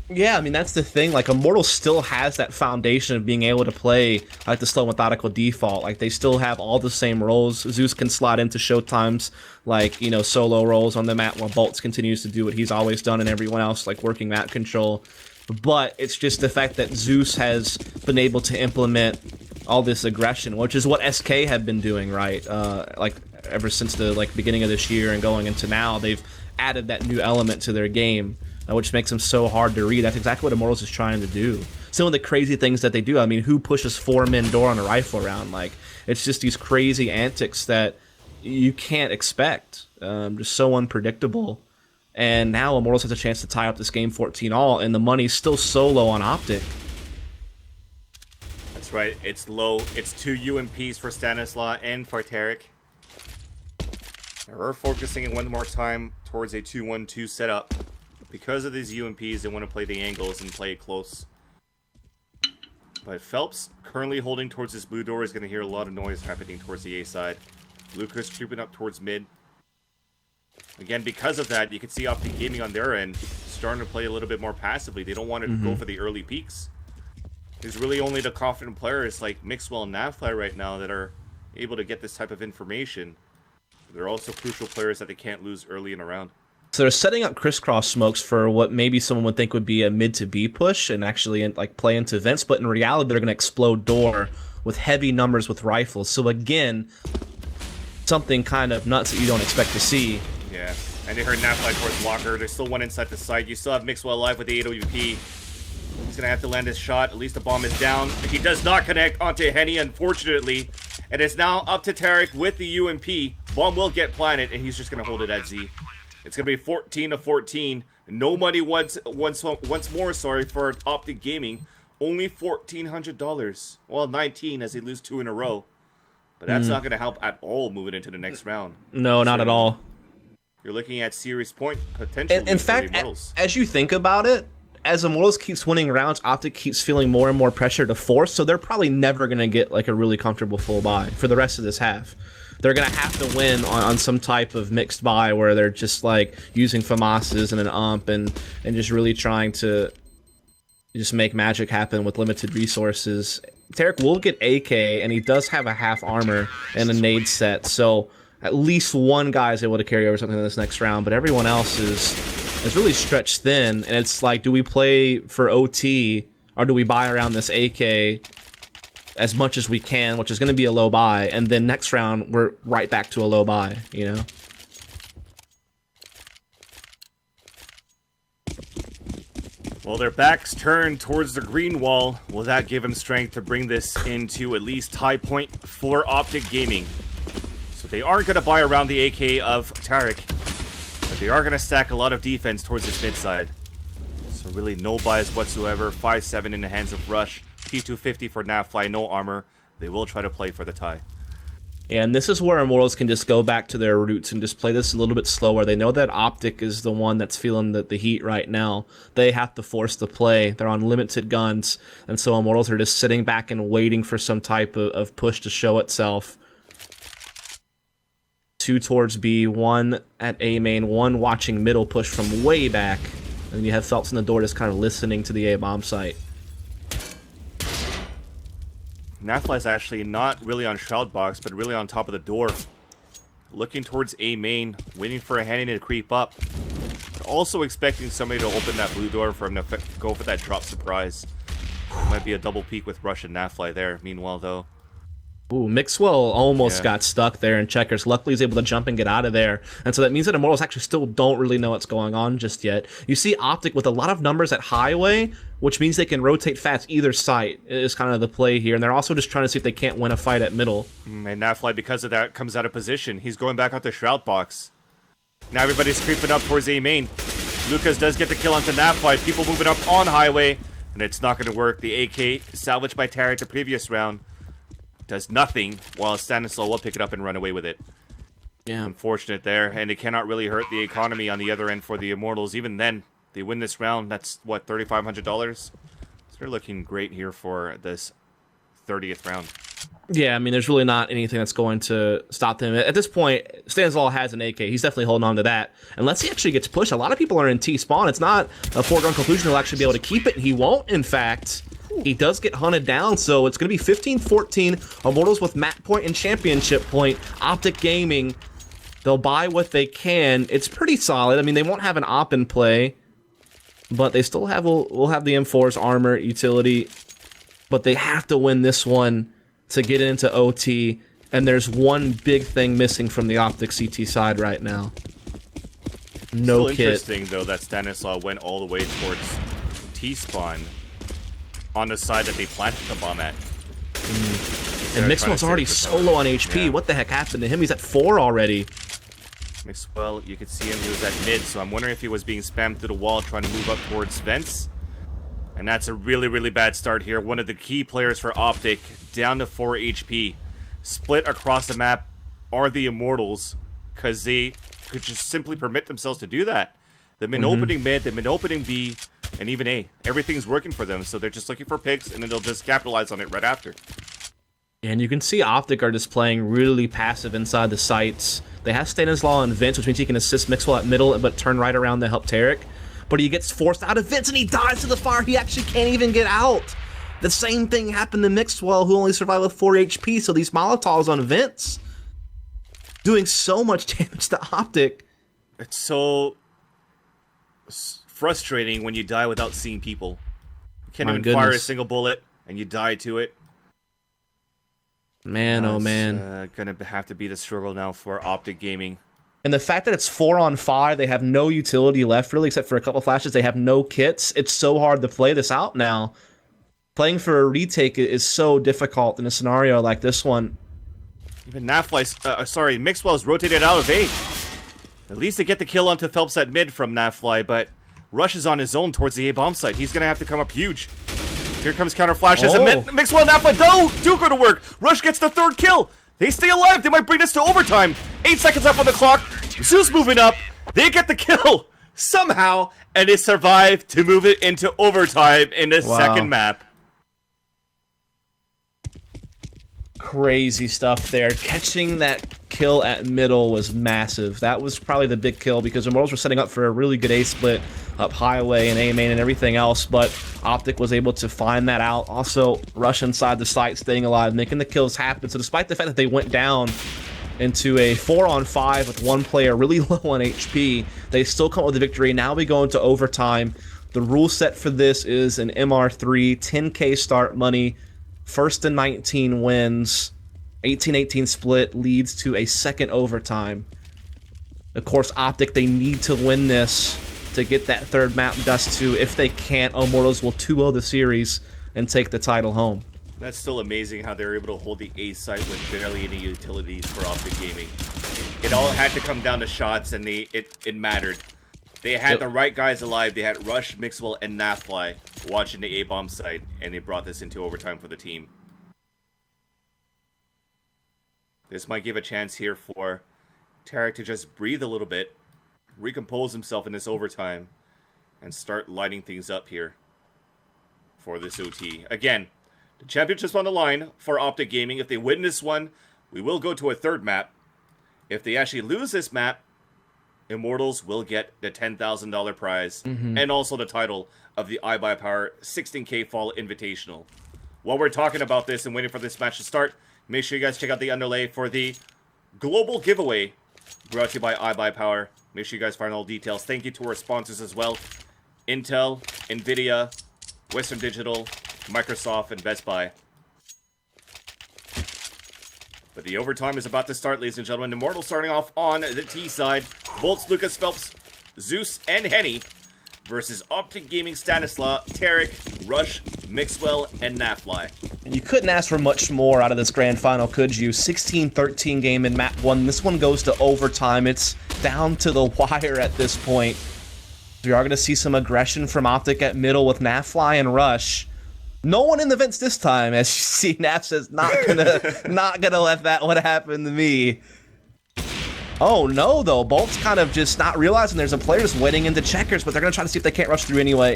Yeah, I mean, that's the thing. Like, Immortals still has that foundation of being able to play like the slow methodical default. Like, they still have all the same roles. Zeus can slot into showtimes, like, you know, solo roles on the map, while Boltz continues to do what he's always done, and everyone else, like, working map control. But it's just the fact that Zeus has been able to implement all this aggression, which is what SK have been doing, right? Like ever since the beginning of this year and going into now, they've added that new element to their game, which makes them so hard to read. That's exactly what Immortals is trying to do. Some of the crazy things that they do. I mean, who pushes 4-man door on a rifle round? Like, it's just these crazy antics that you can't expect. Just so unpredictable. And now Immortals has a chance to tie up this game 14-all, and the money's still so low on OpTic. That's right, it's low. It's 2 UMPs for Stanislaw and for Tarek. We're focusing it one more time towards a 2-1-2 setup. Because of these UMPs, they want to play the angles and play it close. But Phelps, currently holding towards this blue door, is going to hear a lot of noise happening towards the A side. Lucas creeping up towards mid. Again, because of that, you can see OpTic Gaming on their end starting to play a little bit more passively. They don't want to go for the early peaks. There's really only the confident players like Mixwell and Navfly right now that are able to get this type of information. They're also crucial players that they can't lose early in a round. So they're setting up crisscross smokes for what maybe someone would think would be a mid to B push and actually play into vents, but in reality they're going to explode door with heavy numbers with rifles. So again, something kind of nuts that you don't expect to see. Yeah, and they heard Navfly towards Walker. There's still one inside the site. You still have Mixwell alive with the 8 OUP. He's going to have to land his shot. At least the bomb is down. He does not connect onto Henny, unfortunately. And it's now up to Tarek with the UMP. Bomb will get planted, and he's just going to hold it at Z. It's going to be 14-14. No money once more, for OpTic Gaming. Only $1,400. Well, 19 as they lose 2 in a row. But that's not going to help at all moving into the next round. No, not at all. You're looking at series point potential. In fact, as you think about it, as Immortals keeps winning rounds, OpTic keeps feeling more and more pressure to force, so they're probably never going to get a really comfortable full buy for the rest of this half. They're going to have to win on some type of mixed buy where they're just using FAMASs and an ump and just really trying to just make magic happen with limited resources. Tarek will get AK, and he does have a half armor and a nade set, so at least one guy is able to carry over something in this next round, but everyone else is really stretched thin, and it's do we play for OT, or do we buy around this AK as much as we can, which is going to be a low buy, and then next round, we're right back to a low buy, you know? Well, their backs turned towards the green wall. Will that give them strength to bring this into at least high point for OpTic Gaming? So they aren't going to buy around the AK of Tarek, but they are going to stack a lot of defense towards this mid side. So really no buys whatsoever. 5-7 in the hands of Rush. P250 for Navfly, no armor. They will try to play for the tie. Yeah, and this is where Immortals can just go back to their roots and just play this a little bit slower. They know that OpTic is the one that's feeling the heat right now. They have to force the play. They're on limited guns, and so Immortals are just sitting back and waiting for some type of push to show itself. 2 towards B, 1 at A main, 1 watching middle push from way back. And you have Phelps in the door just kind of listening to the A bomb site. Navfly's actually not really on Shroud Box, but really on top of the door. Looking towards A main, waiting for a Henny to creep up. But also expecting somebody to open that blue door for him to go for that drop surprise. Might be a double peek with Rush and Navfly there. Meanwhile, though, ooh, Mixwell almost got stuck there in checkers. Luckily, he's able to jump and get out of there. And so that means that Immortals actually still don't really know what's going on just yet. You see OpTic with a lot of numbers at highway, which means they can rotate fast either side is kind of the play here. And they're also just trying to see if they can't win a fight at middle. And Navfly, because of that, comes out of position. He's going back out the Shroud Box. Now everybody's creeping up towards A main. Lucas does get the kill onto Navfly. People moving up on highway. And it's not going to work. The AK salvaged by Tarek the previous round does nothing, while Stanislaw will pick it up and run away with it. Yeah. Unfortunate there, and it cannot really hurt the economy on the other end for the Immortals. Even then, they win this round, that's, what, $3,500? So they're looking great here for this 30th round. Yeah, I mean, there's really not anything that's going to stop them. At this point, Stanislaw has an AK. He's definitely holding on to that. Unless he actually gets pushed. A lot of people are in T-spawn. It's not a foregone conclusion he'll actually be able to keep it. He won't, in fact. He does get hunted down, so it's going to be 15-14. Immortals with map point and championship point. OpTic Gaming, they'll buy what they can. It's pretty solid. I mean, they won't have an op in play, but they still have will have the M4's armor utility. But they have to win this one to get into OT, and there's one big thing missing from the OpTic CT side right now. No Still kit. interesting, though, that Stanislaw went all the way towards T-spawn on the side that they planted the bomb at. And Mixwell's already so low on HP. Yeah. What the heck happened to him? He's at 4 already. Mixwell, you could see him, he was at mid, so I'm wondering if he was being spammed through the wall trying to move up towards vents. And that's a really, really bad start here. One of the key players for OpTic, down to 4 HP. Split across the map are the Immortals, because they could just simply permit themselves to do that. They've been opening mid, they've been opening B, and even A. Everything's working for them, so they're just looking for picks, and then they'll just capitalize on it right after. And you can see OpTic are just playing really passive inside the sites. They have Stanislaw and Vince, which means he can assist Mixwell at middle, but turn right around to help Tarek. But he gets forced out of Vince, and he dies to the fire. He actually can't even get out. The same thing happened to Mixwell, who only survived with 4 HP, so these Molotovs on Vince doing so much damage to OpTic. It's so frustrating when you die without seeing people. You can't even fire a single bullet, and you die to it. Man, oh man. Gonna have to be the struggle now for OpTic Gaming. And the fact that it's 4 on 5, they have no utility left, really, except for a couple flashes. They have no kits. It's so hard to play this out now. Playing for a retake is so difficult in a scenario like this one. Even Mixwell's rotated out of A. At least they get the kill onto Phelps at mid from Nafly, but Rush is on his own towards the A bomb site. He's gonna have to come up huge. Here comes counter flashes, and Mixwell and Nafly do go to work. Rush gets the 3rd kill. They stay alive. They might bring this to overtime. 8 seconds left on the clock. Zeus moving up. They get the kill somehow, and they survive to move it into overtime in the second map. Crazy stuff there. Catching that kill at middle was massive. That was probably the big kill because Immortals were setting up for a really good A split up highway and A main and everything else, but OpTic was able to find that out. Also, Rush inside the site, staying alive, making the kills happen. So despite the fact that they went down into a 4 on 5 with one player really low on HP, they still come up with the victory. Now we go into overtime. The rule set for this is an MR3, 10K start money, first and 19 wins, 18-18 split leads to a second overtime. Of course, OpTic, they need to win this to get that 3rd map dust too. If they can't, Immortals will 2-0 the series and take the title home. That's still amazing how they were able to hold the A site with barely any utilities for OpTic Gaming. It all had to come down to shots, and it mattered. They had the right guys alive. They had Rush, Mixwell, and Nafly watching the A-bomb site, and they brought this into overtime for the team. This might give a chance here for Tarek to just breathe a little bit, recompose himself in this overtime, and start lighting things up here for this OT. Again, the championship's on the line for OpTic Gaming. If they win this one, we will go to a 3rd map. If they actually lose this map, Immortals will get the $10,000 prize and also the title of the iBUYPOWER 16K Fall Invitational. While we're talking about this and waiting for this match to start, make sure you guys check out the underlay for the global giveaway brought to you by iBUYPOWER. Make sure you guys find all details. Thank you to our sponsors as well: Intel, Nvidia, Western Digital, Microsoft, and Best Buy. But the overtime is about to start, ladies and gentlemen. Immortals starting off on the T side. Bolts, Lucas, Phelps, Zeus, and Henny versus OpTic Gaming, Stanislaw, Tarek, Rush, Mixwell, and Nafly. And you couldn't ask for much more out of this grand final, could you? 16-13 game in map 1. This one goes to overtime. It's down to the wire at this point. We are going to see some aggression from OpTic at middle with Nafly and Rush. No one in the vents this time, as you see. Naf says not gonna let that one happen to me. Oh no, though. Bolt's kind of just not realizing there's a player just waiting into checkers, but they're gonna try to see if they can't rush through anyway.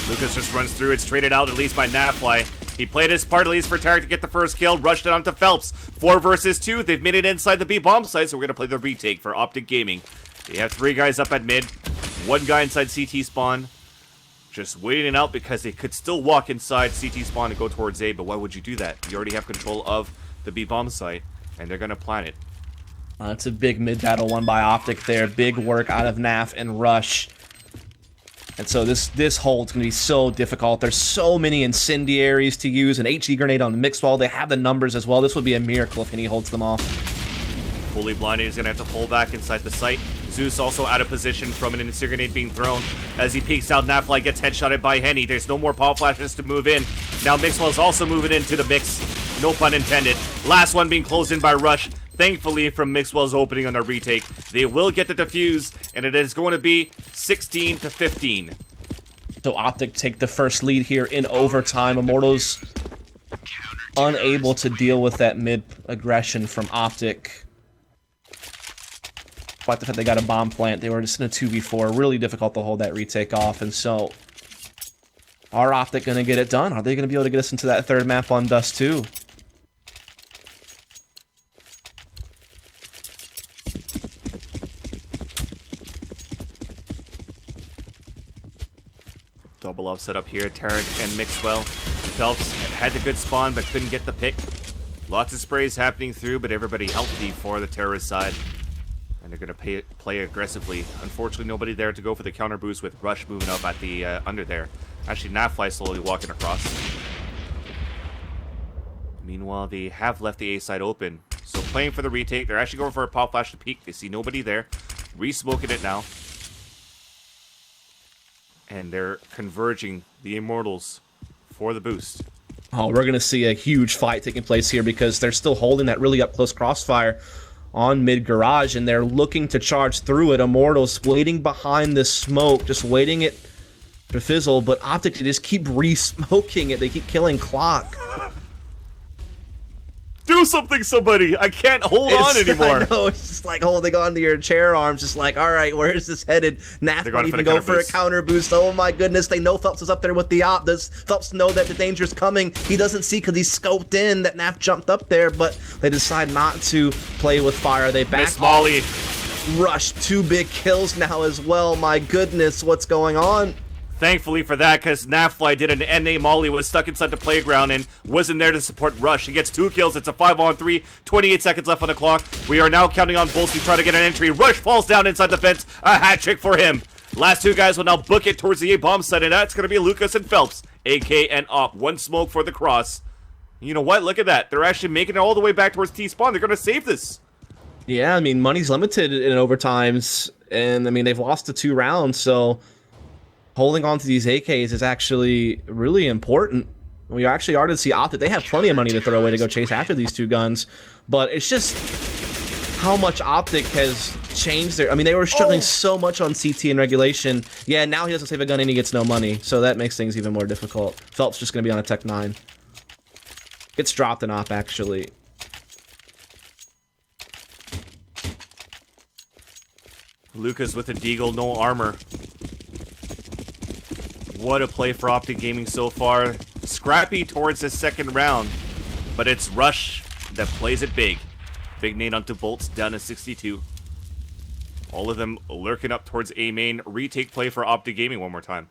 Lucas just runs through. It's traded out, at least by Nafly. He played his part, at least for Tarek to get the first kill. Rushed it onto Phelps. 4 versus 2. They've made it inside the B bomb site, so we're gonna play the retake for OpTic Gaming. They have 3 guys up at mid, 1 guy inside CT spawn. Just waiting it out because they could still walk inside CT spawn and go towards A, but why would you do that? You already have control of the B bomb site, and they're gonna plant it. It's a big mid battle won by OpTic there. Big work out of Naf and Rush. And so this hold's going to be so difficult. There's so many incendiaries to use, an HE grenade on the mixed wall. They have the numbers as well. This would be a miracle if Henny holds them off. Fully blinded, he's gonna have to pull back inside the site. Zeus also out of position from an incendiary grenade being thrown. As he peeks out, Nafly gets headshotted by Henny. There's no more pop flashes to move in. Now Mixwell's also moving into the mix. No pun intended. Last one being closed in by Rush. Thankfully, from Mixwell's opening on the retake, they will get the defuse, and it is going to be 16 to 15. So OpTic take the first lead here in overtime. Immortals unable to deal with that mid aggression from OpTic. Despite the fact they got a bomb plant, they were just in a 2v4. Really difficult to hold that retake off, and so are OpTic going to get it done? Are they going to be able to get us into that third map on Dust 2? Double off set up here. Tarek and Mixwell. Phelps had the good spawn, but couldn't get the pick. Lots of sprays happening through, but everybody healthy for the terrorist side. And they're going to play aggressively. Unfortunately, nobody there to go for the counter boost with Rush moving up at the under there. Actually, Nafly slowly walking across. Meanwhile, they have left the A side open. So playing for the retake. They're actually going for a pop flash to peek. They see nobody there. Re-smoking it now. And they're converging the Immortals for the boost. Oh, we're going to see a huge fight taking place here because they're still holding that really up-close crossfire on mid-garage, and they're looking to charge through it. Immortals waiting behind this smoke, just waiting it to fizzle, but OpTic, they just keep re-smoking it. They keep killing Clock. Do something, somebody! I can't hold on anymore. I know, it's just like holding on to your chair arms, just like, all right, where is this headed? Naf might even go for a counter boost. Oh my goodness, they know Phelps is up there with the op. Does Phelps know that the danger's coming? He doesn't see because he's scoped in that Naf jumped up there, but they decide not to play with fire. They back Molly. Rush, 2 big kills now as well. My goodness, what's going on? Thankfully for that, because Nafly did an NA Molly, was stuck inside the playground and wasn't there to support Rush. He gets 2 kills. It's a 5-on-3. 28 seconds left on the clock. We are now counting on Bulls to try to get an entry. Rush falls down inside the fence. A hat trick for him. Last 2 guys will now book it towards the A-bomb site, and that's going to be Lucas and Phelps, AK and Op. 1 smoke for the cross. You know what? Look at that. They're actually making it all the way back towards T-spawn. They're going to save this. Yeah, I mean, money's limited in overtimes, and I mean, they've lost the 2 rounds, so holding on to these AKs is actually really important. We actually are to see OpTic. They have plenty of money to throw away to go chase after these 2 guns, but it's just how much OpTic has changed their... I mean, they were struggling so much on CT and regulation. Yeah, now he doesn't save a gun and he gets no money, so that makes things even more difficult. Phelps just going to be on a Tech 9. Gets dropped an op, actually. Lucas with a deagle, no armor. What a play for OpTic Gaming so far. Scrappy towards the second round, but it's Rush that plays it big. Big nade onto Bolts, down to 62. All of them lurking up towards A main. Retake play for OpTic Gaming one more time.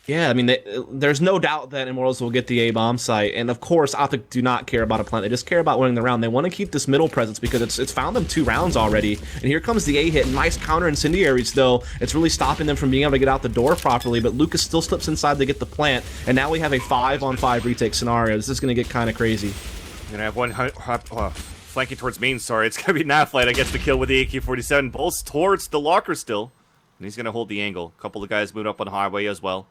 Yeah, I mean, there's no doubt that Immortals will get the A-bomb site, and of course, OpTic do not care about a plant. They just care about winning the round. They want to keep this middle presence because it's found them 2 rounds already, and here comes the A-hit. Nice counter incendiaries, though. It's really stopping them from being able to get out the door properly, but Lucas still slips inside to get the plant, and now we have a 5-on-5 retake scenario. This is going to get kind of crazy. We're going to have one flanking towards main, sorry. It's going to be Nafly that gets the kill with the AK-47. Bolts towards the locker still, and he's going to hold the angle. A couple of guys moved up on highway as well.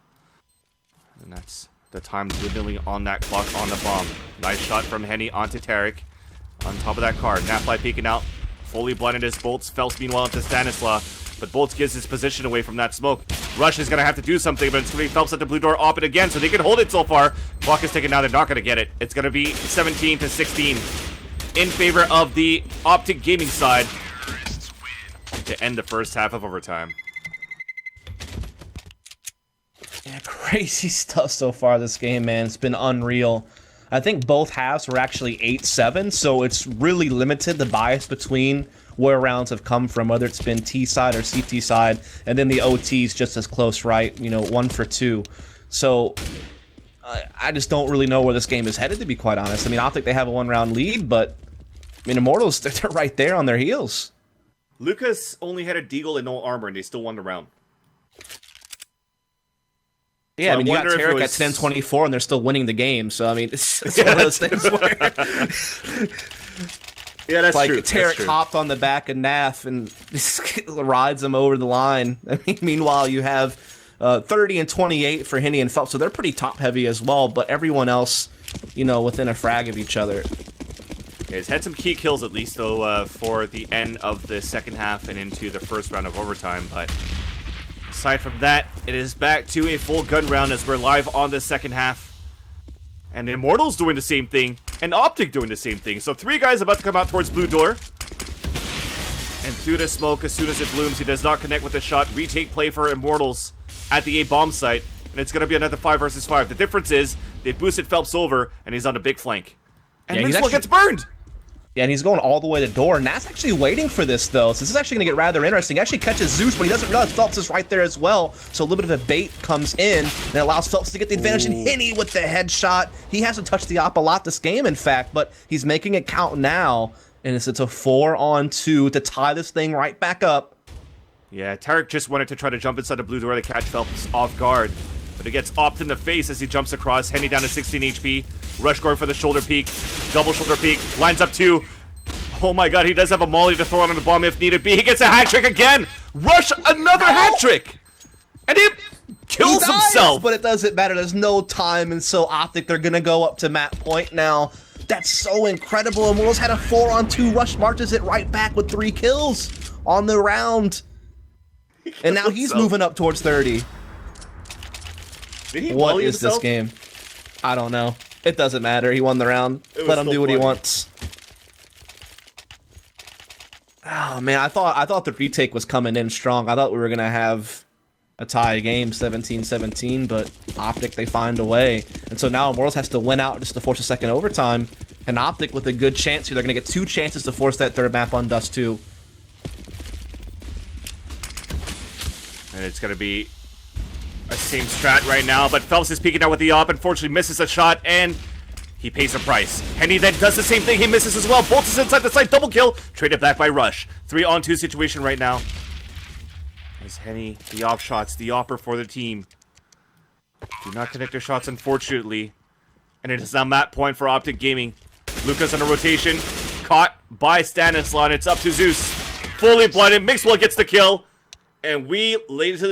And that's the time dwindling on that clock on the bomb. Nice shot from Henny onto Tarek. On top of that car. Nafly peeking out. Fully blinded as Bolts. Phelps meanwhile into Stanislaw. But Bolts gives his position away from that smoke. Rush is going to have to do something, but it's going to be Phelps at the blue door op it again, so they can hold it so far. Clock is ticking now. They're not going to get it. It's going to be 17 to 16 in favor of the OpTic Gaming side to end the first half of overtime. Yeah, crazy stuff so far this game, man. It's been unreal. I think both halves were actually 8-7, so it's really limited the bias between where rounds have come from, whether it's been T side or CT side, and then the OT's just as close, right? You know, 1 for 2. So I just don't really know where this game is headed, to be quite honest. I mean, I think they have a 1-round lead, but I mean, Immortals, they're right there on their heels. Lucas only had a deagle and no armor, and they still won the round. Yeah, So I mean, you got wonder if it Tarek was- at 10-24, and they're still winning the game. So, I mean, it's one of those things where Yeah, that's like true. That's Tarek true. hopped on the back of Nath and rides him over the line. I mean, meanwhile, you have 30 and 28 for Henny and Phelps, so they're pretty top heavy as well. But everyone else, you know, within a frag of each other. Yeah, he's had some key kills at least, though, for the end of the second half and into the first round of overtime. But aside from that, it is back to a full gun round as we're live on the second half. And Immortals doing the same thing, and OpTic doing the same thing. So 3 guys about to come out towards blue door. And through the smoke, as soon as it blooms, he does not connect with the shot. Retake play for Immortals at the A bomb site. And it's going to be another 5 versus 5. The difference is, they boosted Phelps over, and he's on a big flank. And Yeah, he's Maxwell actually- gets burned! Yeah, and he's going all the way to door. And Nat's actually waiting for this, though. So this is actually going to get rather interesting. He actually catches Zeus, but he doesn't realize Phelps is right there as well. So a little bit of a bait comes in, and it allows Phelps to get the advantage. And Henny with the headshot. He hasn't touched the op a lot this game, in fact, but he's making it count now. And it's a 4-on-2 to tie this thing right back up. Yeah, Tarek just wanted to try to jump inside the blue door to catch Phelps off guard. But it gets opt in the face as he jumps across. Henny down to 16 HP. Rush going for the shoulder peek. Double shoulder peek. Lines up 2. Oh my god, he does have a molly to throw on the bomb if needed be. He gets a hat trick again! Rush another hat trick! And he kills He dies, himself! but it doesn't matter. There's no time, and so OpTic, they're going to go up to map point now. That's so incredible. Immortals had a 4-on-2. Rush marches it right back with 3 kills on the round. And now he's himself. moving up towards 30. Did he What molly is this himself? game? I don't know. It doesn't matter. He won the round. It was Let him so do what he funny. wants. Oh man, I thought the retake was coming in strong. I thought we were gonna have a tie game, 17-17, but OpTic, they find a way. And so now Immortals has to win out just to force a second overtime. And OpTic with a good chance here. They're gonna get 2 chances to force that third map on Dust 2. And it's going to be a same strat right now, but Phelps is peeking out with the op, unfortunately misses a shot, and he pays a price. Henny then does the same thing, he misses as well, bolts is inside the site, double kill, traded back by Rush. 3-on-2 situation right now. As Henny, the op shots, the opper for the team. Do not connect their shots, unfortunately. And it is now map point for OpTic Gaming. Lucas on a rotation, caught by Stanislaw, and it's up to Zeus. Fully blinded, Mixwell gets the kill. And we, ladies and